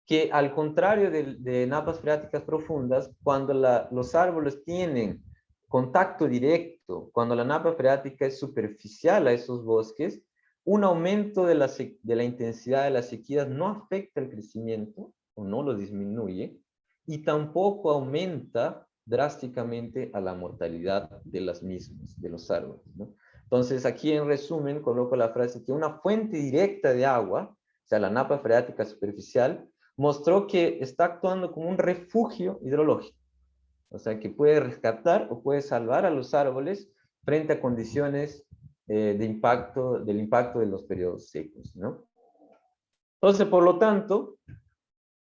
que al contrario de napas freáticas profundas, cuando los árboles tienen contacto directo, cuando la napa freática es superficial a esos bosques, un aumento de la intensidad de las sequías no afecta el crecimiento o no lo disminuye y tampoco aumenta drásticamente a la mortalidad de las mismas, de los árboles, ¿no? Entonces aquí en resumen coloco la frase que una fuente directa de agua, o sea, la napa freática superficial, mostró que está actuando como un refugio hidrológico, o sea, que puede rescatar o puede salvar a los árboles frente a condiciones del impacto de los periodos secos, ¿no? Entonces, por lo tanto,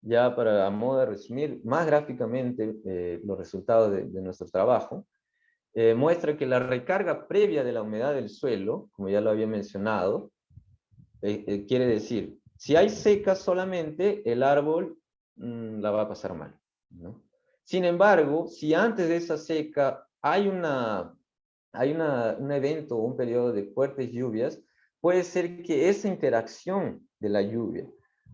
ya para a modo de resumir más gráficamente los resultados de nuestro trabajo, muestra que la recarga previa de la humedad del suelo, como ya lo había mencionado, quiere decir, si hay seca solamente, el árbol la va a pasar mal, ¿no? Sin embargo, si antes de esa seca un evento o un periodo de fuertes lluvias, puede ser que esa interacción de la lluvia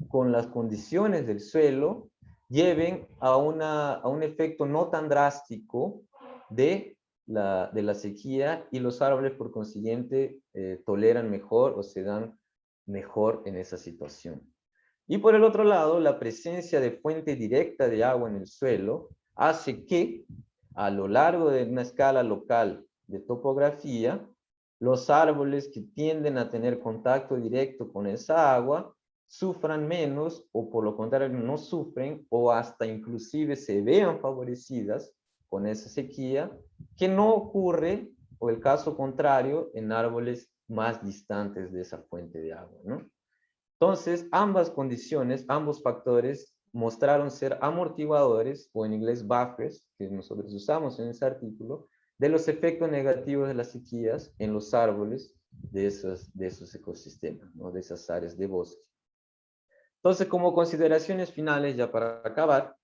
con las condiciones del suelo lleven a un efecto no tan drástico de la sequía y los árboles por consiguiente toleran mejor o se dan mejor en esa situación. Y por el otro lado, la presencia de fuente directa de agua en el suelo hace que a lo largo de una escala local de topografía, los árboles que tienden a tener contacto directo con esa agua sufran menos o por lo contrario no sufren o hasta inclusive se vean favorecidas con esa sequía, que no ocurre, o el caso contrario, en árboles más distantes de esa fuente de agua, ¿no? Entonces, ambas condiciones, ambos factores mostraron ser amortiguadores, o en inglés buffers, que nosotros usamos en ese artículo, de los efectos negativos de las sequías en los árboles de esos ecosistemas, ¿no? De esas áreas de bosque. Entonces, como consideraciones finales, ya para acabar,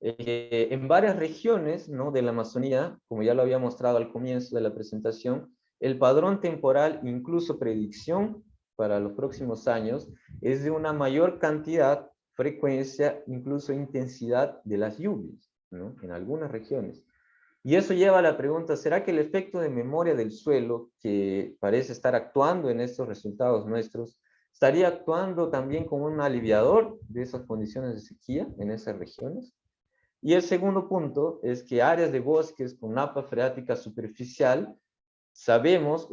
en varias regiones, ¿no?, de la Amazonía, como ya lo había mostrado al comienzo de la presentación, el padrón temporal, incluso predicción para los próximos años, es de una mayor cantidad frecuencia, incluso intensidad de las lluvias, ¿no? En algunas regiones. Y eso lleva a la pregunta, ¿será que el efecto de memoria del suelo, que parece estar actuando en estos resultados nuestros, estaría actuando también como un aliviador de esas condiciones de sequía en esas regiones? Y el segundo punto es que áreas de bosques con napa freática superficial, sabemos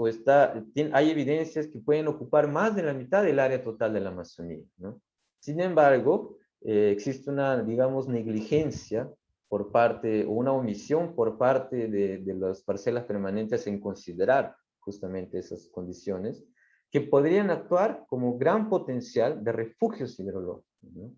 hay evidencias que pueden ocupar más de la mitad del área total de la Amazonía, ¿no? Sin embargo, existe una, digamos, negligencia por parte, o una omisión por parte de las parcelas permanentes en considerar justamente esas condiciones, que podrían actuar como gran potencial de refugios hidrológicos, ¿no?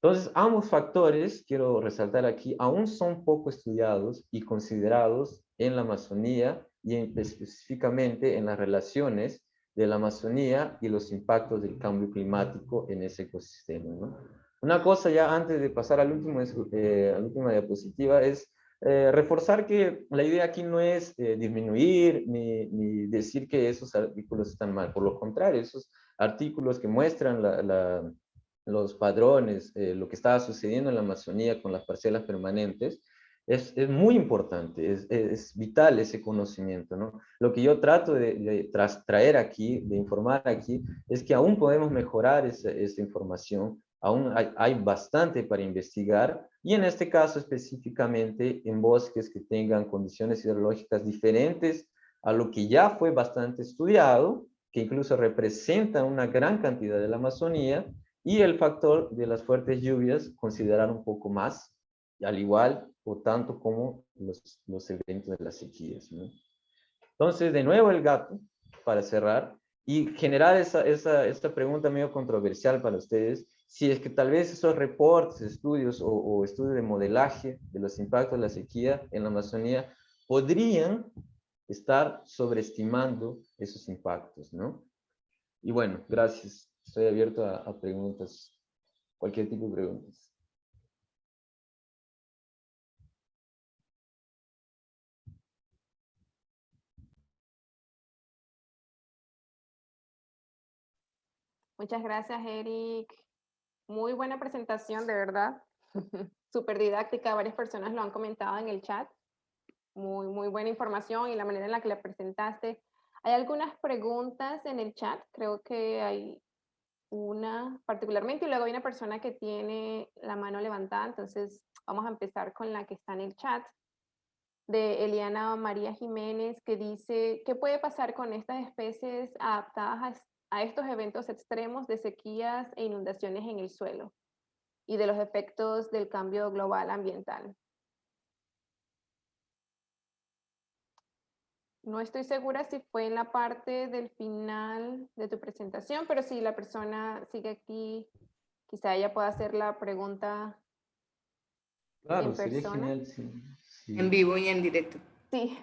Entonces, ambos factores, quiero resaltar aquí, aún son poco estudiados y considerados en la Amazonía y específicamente en las relaciones de la Amazonía y los impactos del cambio climático en ese ecosistema, ¿no? Una cosa ya antes de pasar al último, a la última diapositiva es reforzar que la idea aquí no es disminuir ni decir que esos artículos están mal. Por lo contrario, esos artículos que muestran los padrones, lo que estaba sucediendo en la Amazonía con las parcelas permanentes, es muy importante, es vital ese conocimiento, ¿no? Lo que yo trato de traer aquí, de informar aquí, es que aún podemos mejorar esa información, aún hay bastante para investigar, y en este caso específicamente en bosques que tengan condiciones hidrológicas diferentes a lo que ya fue bastante estudiado, que incluso representan una gran cantidad de la Amazonía, y el factor de las fuertes lluvias considerar un poco más, al igual o tanto como los eventos de las sequías, ¿no? Entonces, de nuevo el gato, para cerrar, y generar esta pregunta medio controversial para ustedes, si es que tal vez esos reportes, estudios o estudios de modelaje de los impactos de la sequía en la Amazonía podrían estar sobreestimando esos impactos, ¿no? Y bueno, gracias. Estoy abierto a preguntas, cualquier tipo de preguntas. Muchas gracias, Eric. Muy buena presentación, de verdad. Súper didáctica, varias personas lo han comentado en el chat. Muy buena información y la manera en la que la presentaste. Hay algunas preguntas en el chat, creo que hay una particularmente, y luego hay una persona que tiene la mano levantada, entonces vamos a empezar con la que está en el chat, de Eliana María Jiménez, que dice, ¿qué puede pasar con estas especies adaptadas a estos eventos extremos de sequías e inundaciones en el suelo y de los efectos del cambio global ambiental? No estoy segura si fue en la parte del final de tu presentación, pero si la persona sigue aquí, quizá ella pueda hacer la pregunta Claro, en sería persona. genial, sí. En vivo y en directo. Sí.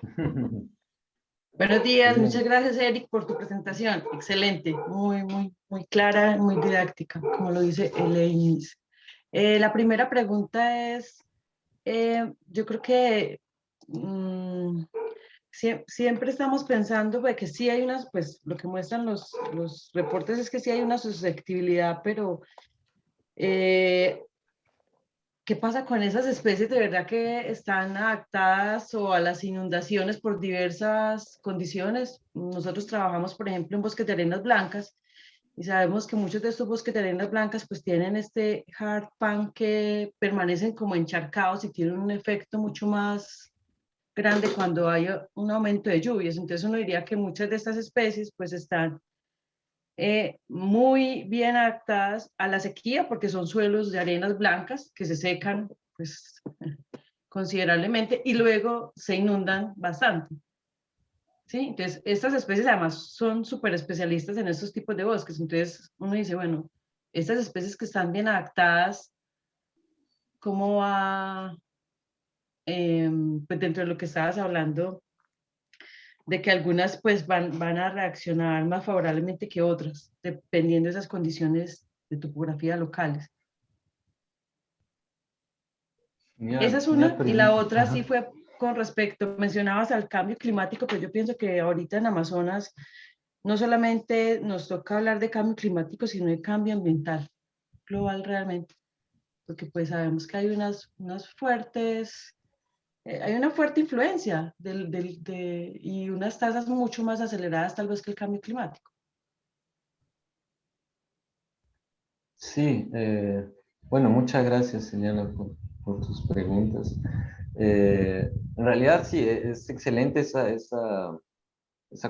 Buenos días, Genial. muchas gracias Eric por tu presentación, excelente, muy clara, muy didáctica, como lo dice el la primera pregunta es, yo creo que siempre estamos pensando pues, que sí hay unas, pues lo que muestran los reportes es que sí hay una susceptibilidad, pero ¿qué pasa con esas especies de verdad que están adaptadas o a las inundaciones por diversas condiciones? Nosotros trabajamos, por ejemplo, en bosques de arenas blancas y sabemos que muchos de estos bosques de arenas blancas pues tienen este hard pan que permanecen como encharcados y tienen un efecto mucho más grande cuando hay un aumento de lluvias. Entonces uno diría que muchas de estas especies pues están muy bien adaptadas a la sequía porque son suelos de arenas blancas que se secan pues considerablemente y luego se inundan bastante. ¿Sí? Entonces, estas especies además son súper especialistas en estos tipos de bosques. Entonces, uno dice, bueno, estas especies que están bien adaptadas, ¿cómo va, pues dentro de lo que estabas hablando, de que algunas pues van a reaccionar más favorablemente que otras, dependiendo de esas condiciones de topografía locales? Esa Genial, es genial una, y la pregunta. otra sí Ajá. fue con respecto, mencionabas al cambio climático, pero yo pienso que ahorita en Amazonas no solamente nos toca hablar de cambio climático, sino de cambio ambiental. global realmente, porque pues sabemos que hay unas fuertes, hay una fuerte influencia y unas tasas mucho más aceleradas tal vez que el cambio climático. Sí, bueno, muchas gracias, señora, por tus preguntas. En realidad, sí, es excelente esa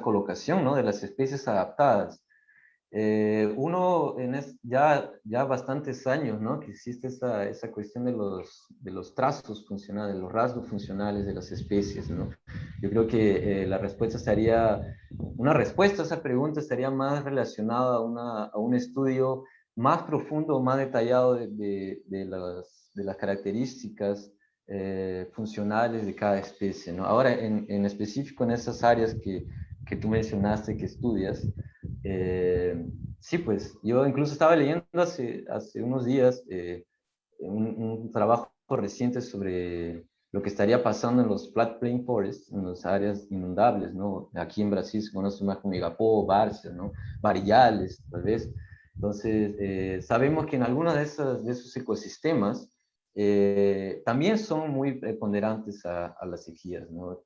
colocación, ¿no? De las especies adaptadas. Uno, ya bastantes años, ¿no? Que existe esa cuestión de los trazos funcionales, de los rasgos funcionales de las especies, ¿no? Yo creo que una respuesta a esa pregunta estaría más relacionada a un estudio más profundo, más detallado de las características funcionales de cada especie, ¿no? Ahora, en específico en esas áreas que tú mencionaste que estudias, sí, pues yo incluso estaba leyendo hace unos días un trabajo reciente sobre lo que estaría pasando en los floodplain forests, en las áreas inundables, ¿no? Aquí en Brasil se conoce más como Igapó, Várzea, ¿no? Varillales, tal vez. Entonces, sabemos que en algunos de esos ecosistemas también son muy preponderantes a las sequías, ¿no?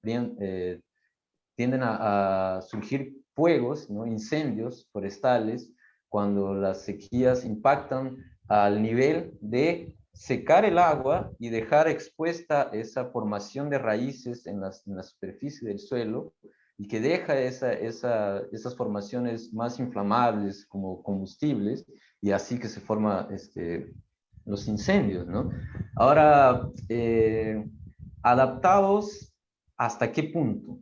Tienden a surgir fuegos, ¿no? Incendios forestales, cuando las sequías impactan al nivel de secar el agua y dejar expuesta esa formación de raíces en la superficie del suelo y que deja esas formaciones más inflamables como combustibles y así que se forman los incendios, ¿no? Ahora, adaptados, ¿hasta qué punto?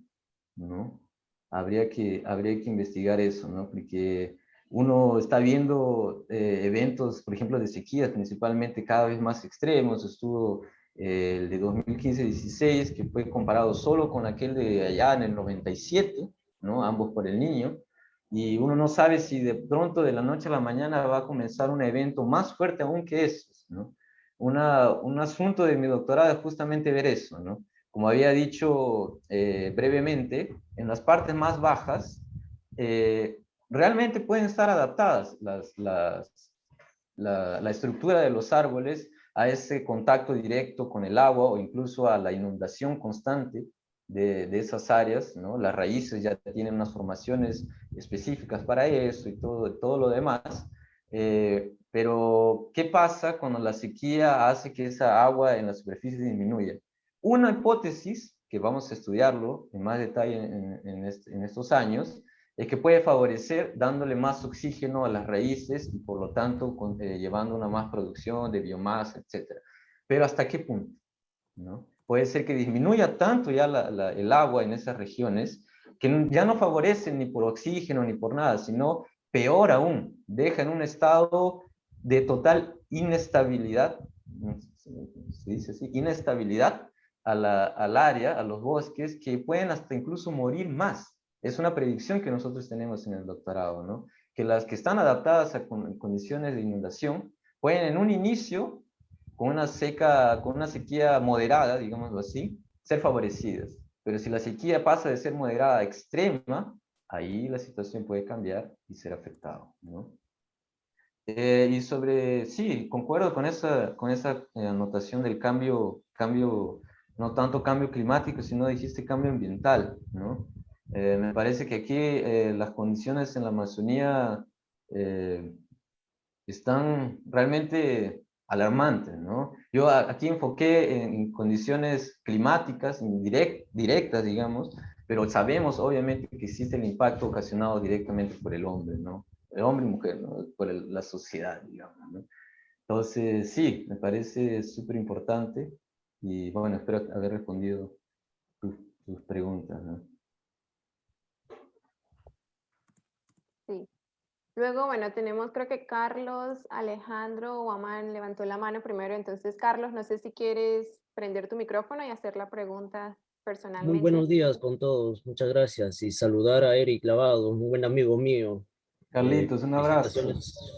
¿No? Habría que investigar eso, ¿no? Porque uno está viendo eventos, por ejemplo, de sequías principalmente cada vez más extremos. Estuvo el de 2015-16, que fue comparado solo con aquel de allá en el 97, ¿no? Ambos por el Niño. Y uno no sabe si de pronto, de la noche a la mañana, va a comenzar un evento más fuerte aún que esos, ¿no? Un asunto de mi doctorado es justamente ver eso, ¿no? Como había dicho brevemente, en las partes más bajas realmente pueden estar adaptadas la estructura de los árboles a ese contacto directo con el agua o incluso a la inundación constante de esas áreas, ¿no? Las raíces ya tienen unas formaciones específicas para eso y todo lo demás. Pero, ¿qué pasa cuando la sequía hace que esa agua en la superficie disminuya? Una hipótesis, que vamos a estudiarlo en más detalle en estos años, es que puede favorecer dándole más oxígeno a las raíces y por lo tanto llevando una más producción de biomasa, etc. Pero ¿hasta qué punto? ¿No? Puede ser que disminuya tanto ya el agua en esas regiones que ya no favorecen ni por oxígeno ni por nada, sino peor aún, deja en un estado de total inestabilidad, se dice así, inestabilidad al área, a los bosques, que pueden hasta incluso morir más. Es una predicción que nosotros tenemos en el doctorado, ¿no? Que las que están adaptadas a condiciones de inundación pueden en un inicio, con una sequía moderada, digámoslo así, ser favorecidas. Pero si la sequía pasa de ser moderada a extrema, ahí la situación puede cambiar y ser afectado, ¿no? Sí, concuerdo con esa anotación del cambio, no tanto cambio climático, sino dijiste cambio ambiental, ¿no? Me parece que aquí las condiciones en la Amazonía eh, están realmente alarmantes, ¿no? Yo aquí enfoqué en condiciones climáticas directas, digamos, pero sabemos obviamente que existe el impacto ocasionado directamente por el hombre, ¿no? El hombre y mujer, ¿no? Por la sociedad, digamos, ¿no? Entonces, sí, me parece súper importante y bueno, espero haber respondido tus, tus preguntas, ¿no? Sí. Luego, bueno, tenemos creo que Carlos, Alejandro o Aman levantó la mano primero. Entonces, Carlos, no sé si quieres prender tu micrófono y hacer la pregunta Muy personalmente. buenos días con todos, muchas gracias. Y saludar a Eric Lavado, un buen amigo mío. Carlitos, un abrazo.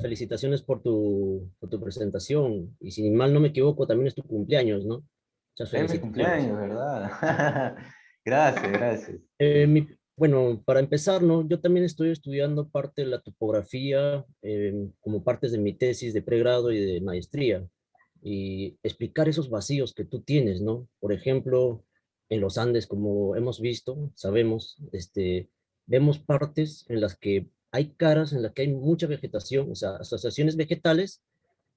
Felicitaciones por tu presentación. Y si mal no me equivoco, también es tu cumpleaños, ¿no? Muchas Es mi felicitaciones. cumpleaños, ¿verdad? Gracias, gracias. Mi Bueno, para empezar, ¿no? Yo también estoy estudiando parte de la topografía como partes de mi tesis de pregrado y de maestría. Y explicar esos vacíos que tú tienes, ¿no? Por ejemplo, en los Andes, como hemos visto, sabemos, vemos partes en las que hay caras, en las que hay mucha vegetación, o sea, asociaciones vegetales,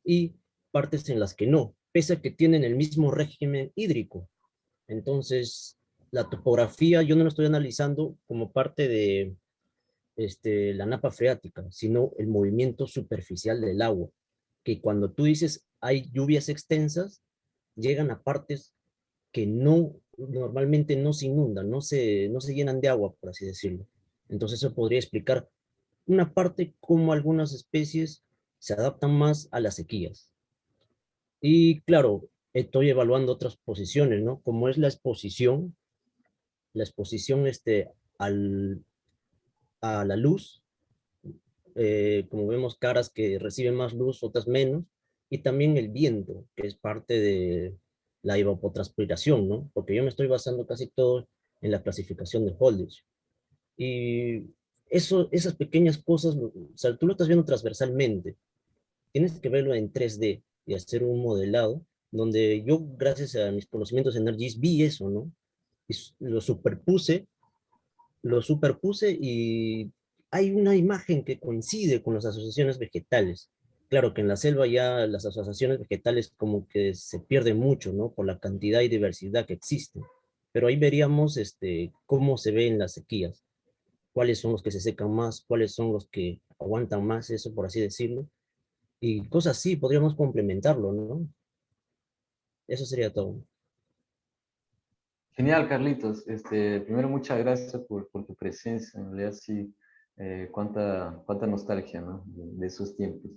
y partes en las que no, pese a que tienen el mismo régimen hídrico. Entonces, la topografía yo no la estoy analizando como parte de la napa freática, sino el movimiento superficial del agua, que cuando tú dices hay lluvias extensas, llegan a partes que no, normalmente no se inundan, no se llenan de agua, por así decirlo. Entonces eso podría explicar una parte cómo algunas especies se adaptan más a las sequías. Y claro, estoy evaluando otras posiciones, ¿no? Como es la exposición al, a la luz, como vemos caras que reciben más luz, otras menos, y también el viento, que es parte de la evapotranspiración, ¿no? Porque yo me estoy basando casi todo en la clasificación de Holdridge. Y esas pequeñas cosas, o sea, tú lo estás viendo transversalmente, tienes que verlo en 3D y hacer un modelado, donde yo, gracias a mis conocimientos en ArcGIS, vi eso, ¿no? Y lo superpuse y hay una imagen que coincide con las asociaciones vegetales. Claro que en la selva ya las asociaciones vegetales como que se pierden mucho, ¿no? Por la cantidad y diversidad que existe. Pero ahí veríamos cómo se ven las sequías, cuáles son los que se secan más, cuáles son los que aguantan más, eso por así decirlo. Y cosas así, podríamos complementarlo, ¿no? Eso sería todo. Genial, Carlitos. Primero, muchas gracias por tu presencia. En realidad, sí, cuánta nostalgia, ¿no? De esos tiempos.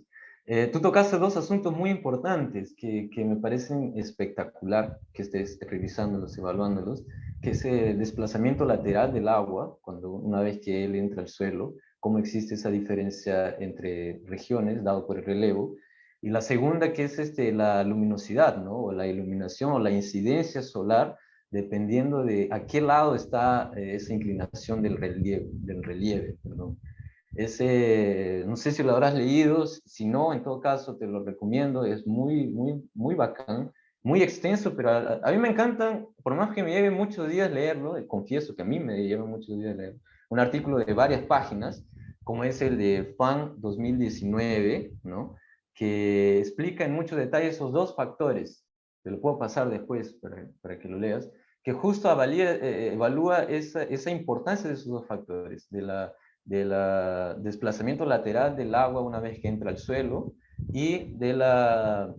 Tú tocaste dos asuntos muy importantes que me parecen espectacular que estés revisándolos, evaluándolos, que es el desplazamiento lateral del agua, cuando una vez que él entra al suelo, cómo existe esa diferencia entre regiones, dado por el relevo. Y la segunda, que es la luminosidad, ¿no? O la iluminación o la incidencia solar dependiendo de a qué lado está esa inclinación del relieve, perdón. No sé si lo habrás leído, si no, en todo caso te lo recomiendo, es muy bacán, muy extenso, pero a mí me encantan, por más que me lleve muchos días leerlo, confieso que a mí me lleva muchos días leer, un artículo de varias páginas, como es el de FAN 2019, ¿no? Que explica en mucho detalle esos dos factores, te lo puedo pasar después para que lo leas, que justo evalúa esa importancia de esos dos factores, del desplazamiento lateral del agua una vez que entra al suelo y de la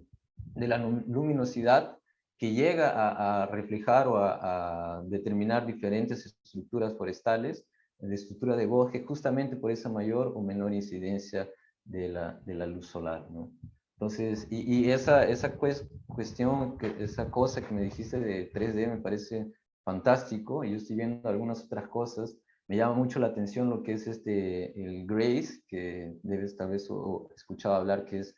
luminosidad que llega a reflejar o a determinar diferentes estructuras forestales, de estructura de bosque, justamente por esa mayor o menor incidencia de la luz solar, ¿no? Entonces, y esa cuestión, esa cosa que me dijiste de 3D me parece fantástico, y yo estoy viendo algunas otras cosas. Me llama mucho la atención lo que es el GRACE, que debes tal vez o escuchado hablar, que es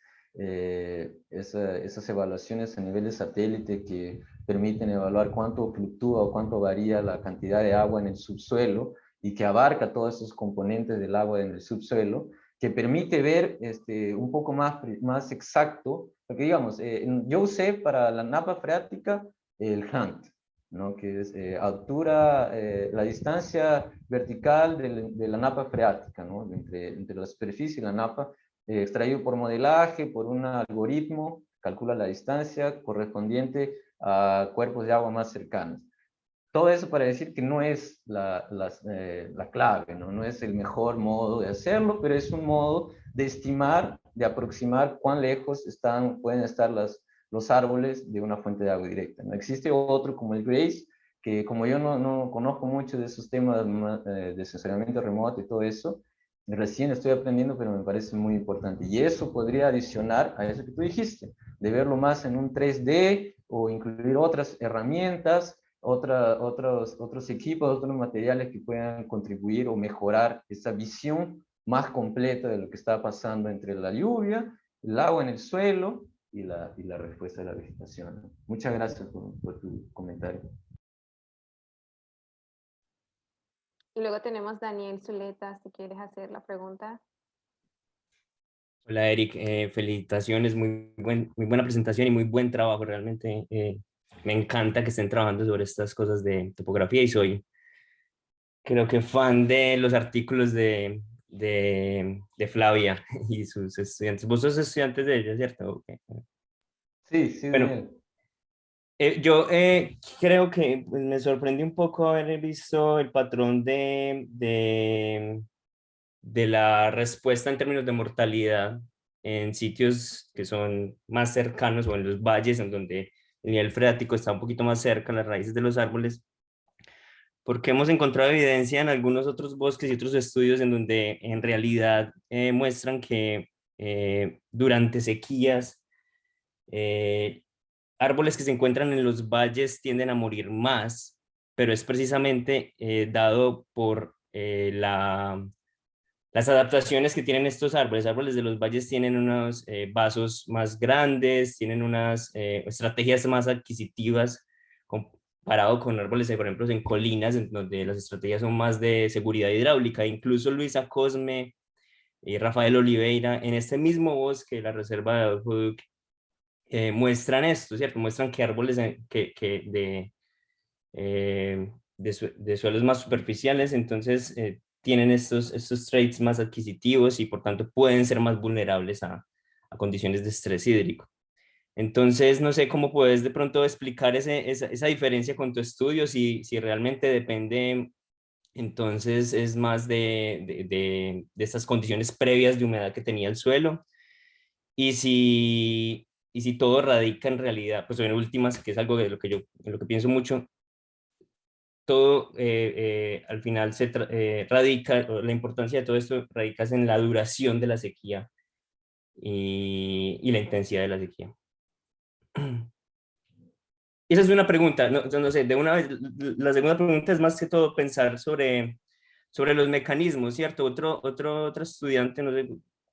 esas evaluaciones a nivel de satélite que permiten evaluar cuánto fluctúa o cuánto varía la cantidad de agua en el subsuelo y que abarca todos esos componentes del agua en el subsuelo, que permite ver un poco más exacto, porque digamos, yo usé para la napa freática el HUNT, ¿no? Que es altura, la distancia vertical de la napa freática, ¿no? Entre la superficie y la napa, extraído por modelaje, por un algoritmo, calcula la distancia correspondiente a cuerpos de agua más cercanos. Todo eso para decir que no es la clave, ¿no? No es el mejor modo de hacerlo, pero es un modo de estimar, de aproximar cuán lejos pueden estar los árboles de una fuente de agua directa, ¿no? Existe otro como el GRACE, que como yo no conozco mucho de esos temas de sensoriamiento remoto y todo eso, recién estoy aprendiendo, pero me parece muy importante. Y eso podría adicionar a eso que tú dijiste, de verlo más en un 3D o incluir otras herramientas, otros equipos, otros materiales que puedan contribuir o mejorar esa visión más completa de lo que está pasando entre la lluvia, el agua en el suelo y la respuesta de la vegetación. Muchas gracias por tu comentario. Y luego tenemos Daniel Zuleta, si quieres hacer la pregunta. Hola Eric, felicitaciones, muy buena presentación y muy buen trabajo realmente. Me encanta que estén trabajando sobre estas cosas de topografía y soy, creo que fan de los artículos de Flavia y sus estudiantes. Vos sos estudiantes de ella, ¿cierto? Okay. Sí, sí, Bueno, Daniel. yo creo que pues, me sorprendió un poco haber visto el patrón de la respuesta en términos de mortalidad en sitios que son más cercanos o en los valles en donde el nivel freático está un poquito más cerca a las raíces de los árboles, porque hemos encontrado evidencia en algunos otros bosques y otros estudios en donde en realidad muestran que durante sequías árboles que se encuentran en los valles tienden a morir más, pero es precisamente dado por las adaptaciones que tienen estos árboles. Árboles de los valles tienen unos vasos más grandes, tienen unas estrategias más adquisitivas comparado con árboles, por ejemplo, en colinas, en donde las estrategias son más de seguridad hidráulica. Incluso Luisa Cosme y Rafael Oliveira, en este mismo bosque, la reserva de Adolfo, muestran esto, ¿cierto? Muestran que árboles de suelos más superficiales, entonces tienen estos traits más adquisitivos y por tanto pueden ser más vulnerables a condiciones de estrés hídrico. Entonces, no sé cómo puedes de pronto explicar esa diferencia con tu estudio, si realmente depende, entonces es más de estas condiciones previas de humedad que tenía el suelo, y si todo radica en realidad, pues en últimas, que es algo de lo que en lo que pienso mucho, todo al final radica, la importancia de todo esto radica en la duración de la sequía y la intensidad de la sequía. Esa es una pregunta, no, yo no sé, de una vez, la segunda pregunta es más que todo pensar sobre los mecanismos, ¿cierto? Otro estudiante, no sé,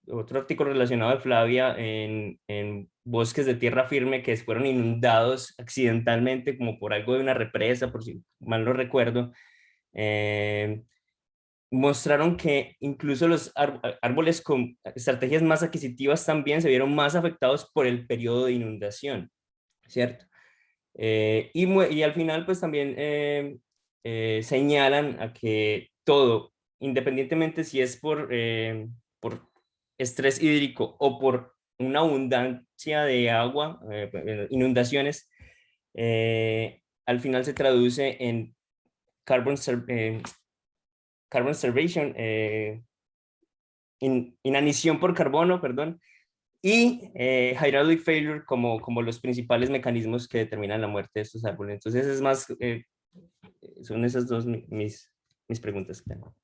otro artículo relacionado de Flavia en bosques de tierra firme que fueron inundados accidentalmente como por algo de una represa, por si mal no recuerdo, eh, mostraron que incluso los árboles con estrategias más adquisitivas también se vieron más afectados por el periodo de inundación, ¿cierto? Y al final pues también señalan a que todo, independientemente si es por estrés hídrico o por una abundancia de agua, inundaciones, al final se traduce en carbon, carbon starvation, inanición por carbono, perdón, y hydraulic failure como los principales mecanismos que determinan la muerte de estos árboles. Entonces es más, son esas dos mis preguntas que tengo.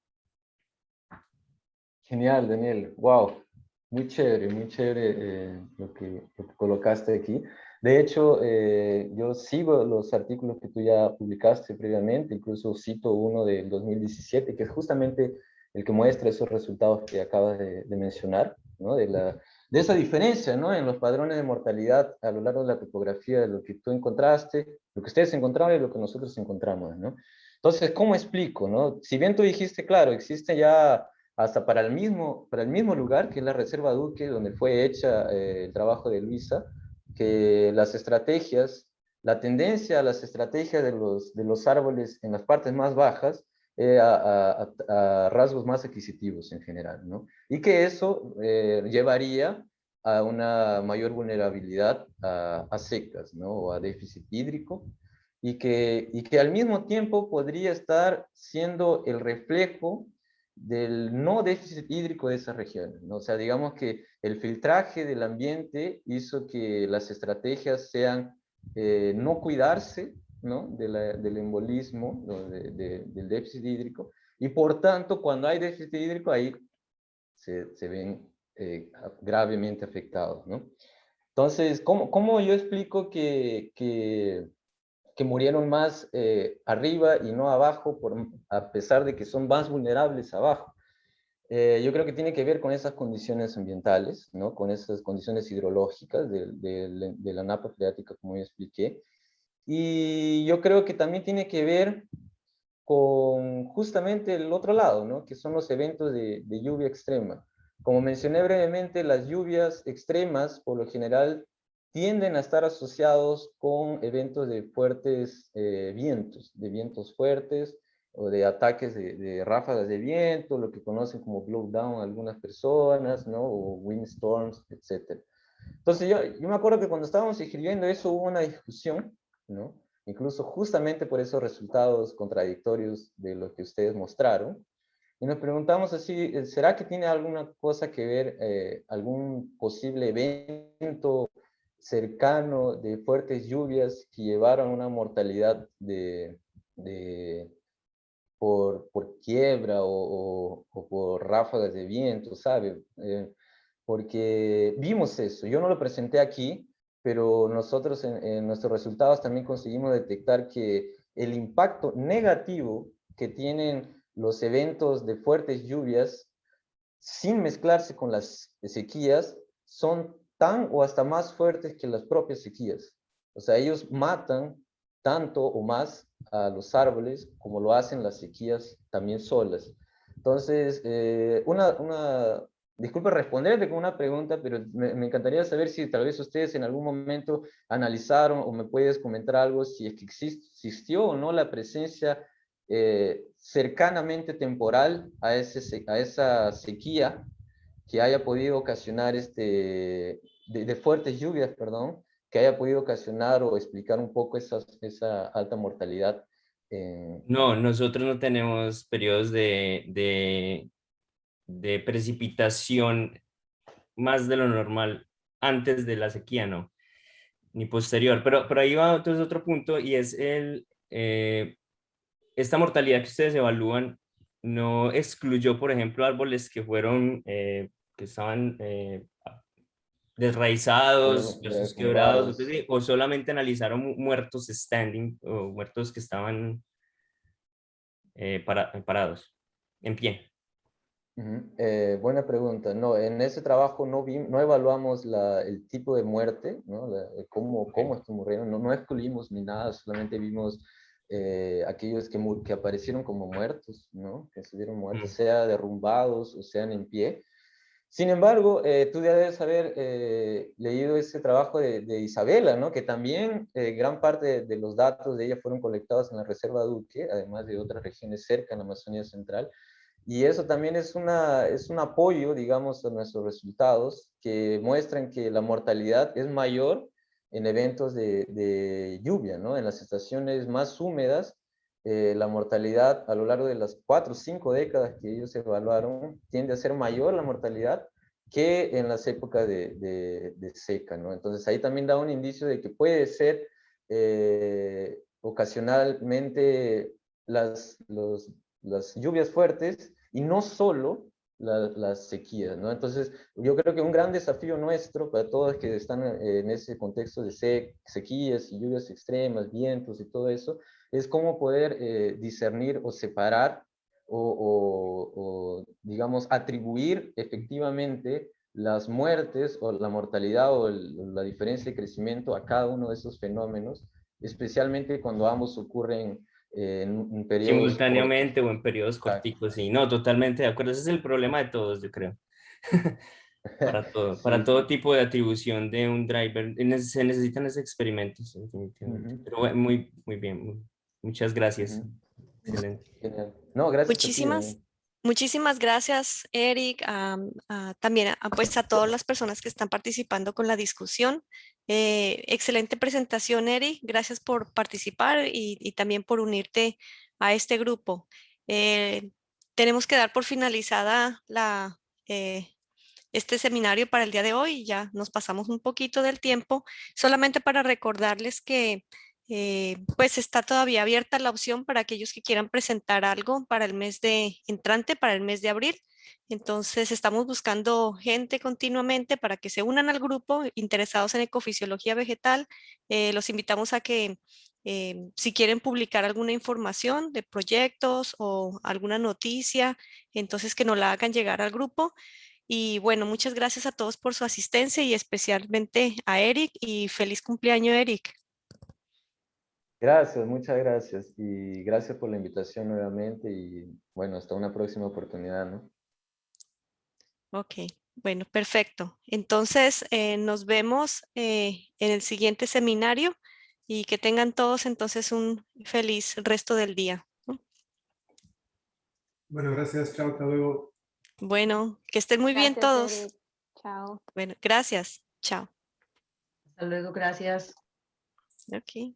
Genial, Daniel. Wow. Muy chévere lo que colocaste aquí. De hecho, yo sigo los artículos que tú ya publicaste previamente, incluso cito uno del 2017, que es justamente el que muestra esos resultados que acabas de mencionar, ¿no? De esa diferencia, ¿no? En los padrones de mortalidad a lo largo de la topografía, de lo que tú encontraste, lo que ustedes encontraron y lo que nosotros encontramos, ¿no? Entonces, ¿cómo explico, no? Si bien tú dijiste, claro, existe ya hasta para el mismo lugar, que es la Reserva Duque, donde fue hecha el trabajo de Luisa, que las estrategias, la tendencia a las estrategias de los árboles en las partes más bajas, a rasgos más adquisitivos en general, ¿no? Y que eso llevaría a una mayor vulnerabilidad a secas, ¿no? O a déficit hídrico, y que al mismo tiempo podría estar siendo el reflejo del no déficit hídrico de esas regiones, ¿no? O sea, digamos que el filtraje del ambiente hizo que las estrategias sean no cuidarse, ¿no? Del embolismo, ¿no? Del déficit hídrico, y por tanto, cuando hay déficit hídrico, ahí se ven gravemente afectados, ¿no? Entonces, ¿cómo yo explico que murieron más arriba y no abajo, a pesar de que son más vulnerables abajo? Yo creo que tiene que ver con esas condiciones ambientales, ¿no? Con esas condiciones hidrológicas de la napa freática, como yo expliqué. Y yo creo que también tiene que ver con justamente el otro lado, ¿no? Que son los eventos de lluvia extrema. Como mencioné brevemente, las lluvias extremas, por lo general, tienden a estar asociados con eventos de fuertes vientos, de vientos fuertes, o de ataques de ráfagas de viento, lo que conocen como blowdown algunas personas, ¿no? O windstorms, etc. Entonces yo me acuerdo que cuando estábamos escribiendo eso hubo una discusión, ¿no? Incluso justamente por esos resultados contradictorios de lo que ustedes mostraron, y nos preguntamos así, ¿será que tiene alguna cosa que ver, algún posible evento cercano de fuertes lluvias que llevaron a una mortalidad de, por quiebra o por ráfagas de viento, ¿sabe? Porque vimos eso. Yo no lo presenté aquí, pero nosotros en nuestros resultados también conseguimos detectar que el impacto negativo que tienen los eventos de fuertes lluvias, sin mezclarse con las sequías, son tan o hasta más fuertes que las propias sequías. O sea, ellos matan tanto o más a los árboles como lo hacen las sequías también solas. Entonces, disculpe responderte con una pregunta, pero me encantaría saber si tal vez ustedes en algún momento analizaron o me puedes comentar algo, si es que existió o no la presencia cercanamente temporal a esa sequía que haya podido ocasionar de fuertes lluvias, perdón, que haya podido ocasionar o explicar un poco esa alta mortalidad. No, nosotros no tenemos periodos de precipitación más de lo normal antes de la sequía, no, ni posterior. Pero ahí va entonces otro punto y es esta mortalidad que ustedes evalúan no excluyó, por ejemplo, árboles que fueron, que estaban desraizados versus quebrados, Derrumbados. o solamente analizaron muertos standing o muertos que estaban parados, en pie. Buena pregunta. No, en ese trabajo no evaluamos el tipo de muerte, ¿no? Cómo es que murieron, no excluimos ni nada, solamente vimos aquellos que aparecieron como muertos, ¿no? Que estuvieron muertos, sea derrumbados o sean en pie. Sin embargo, tú ya debes haber leído ese trabajo de Isabela, ¿no? Que también gran parte de los datos de ella fueron colectados en la Reserva Duque, además de otras regiones cerca en la Amazonía Central. Y eso también es un apoyo, digamos, a nuestros resultados que muestran que la mortalidad es mayor en eventos de lluvia, ¿no? En las estaciones más húmedas, la mortalidad a lo largo de las 4 o 5 décadas que ellos evaluaron tiende a ser mayor la mortalidad que en las épocas de seca, ¿no? Entonces ahí también da un indicio de que puede ser ocasionalmente las lluvias fuertes y no solo las sequías, ¿no? Entonces, yo creo que un gran desafío nuestro para todos que están en ese contexto de sequías y lluvias extremas, vientos y todo eso, es cómo poder discernir o separar o, digamos, atribuir efectivamente las muertes o la mortalidad o la diferencia de crecimiento a cada uno de esos fenómenos, especialmente cuando ambos ocurren en periodos cortos. Simultáneamente o en periodos Exacto. corticos, sí, no, totalmente de acuerdo. Ese es el problema de todos, yo creo. Para Sí. todo tipo de atribución de un driver, se necesitan esos experimentos, definitivamente. Ujú, Pero bueno, muy bien, muchas gracias. ujú. Excelente. Genial. No, gracias a ti. Muchísimas, muchísimas gracias, Eric, también pues a todas las personas que están participando con la discusión. Excelente presentación, Eric. Gracias por participar y también por unirte a este grupo. Eh, Tenemos que dar por finalizada este seminario para el día de hoy. Ya nos pasamos un poquito del tiempo, solamente para recordarles que pues está todavía abierta la opción para aquellos que quieran presentar algo para el mes de entrante, para el mes de abril. Entonces estamos buscando gente continuamente para que se unan al grupo interesados en ecofisiología vegetal. Los invitamos a que si quieren publicar alguna información de proyectos o alguna noticia, entonces que nos la hagan llegar al grupo. Y bueno, muchas gracias a todos por su asistencia y especialmente a Eric y feliz cumpleaños, Eric. Gracias, muchas gracias. Y gracias por la invitación nuevamente y bueno, hasta una próxima oportunidad, ¿no? Ok, bueno, perfecto. Entonces, nos vemos en el siguiente seminario y que tengan todos entonces un feliz resto del día, ¿no? Bueno, gracias, chao, hasta luego. Bueno, que estén muy bien Gracias, todos. Eric. Chao. Bueno, gracias. Chao. Hasta luego, gracias. Ok.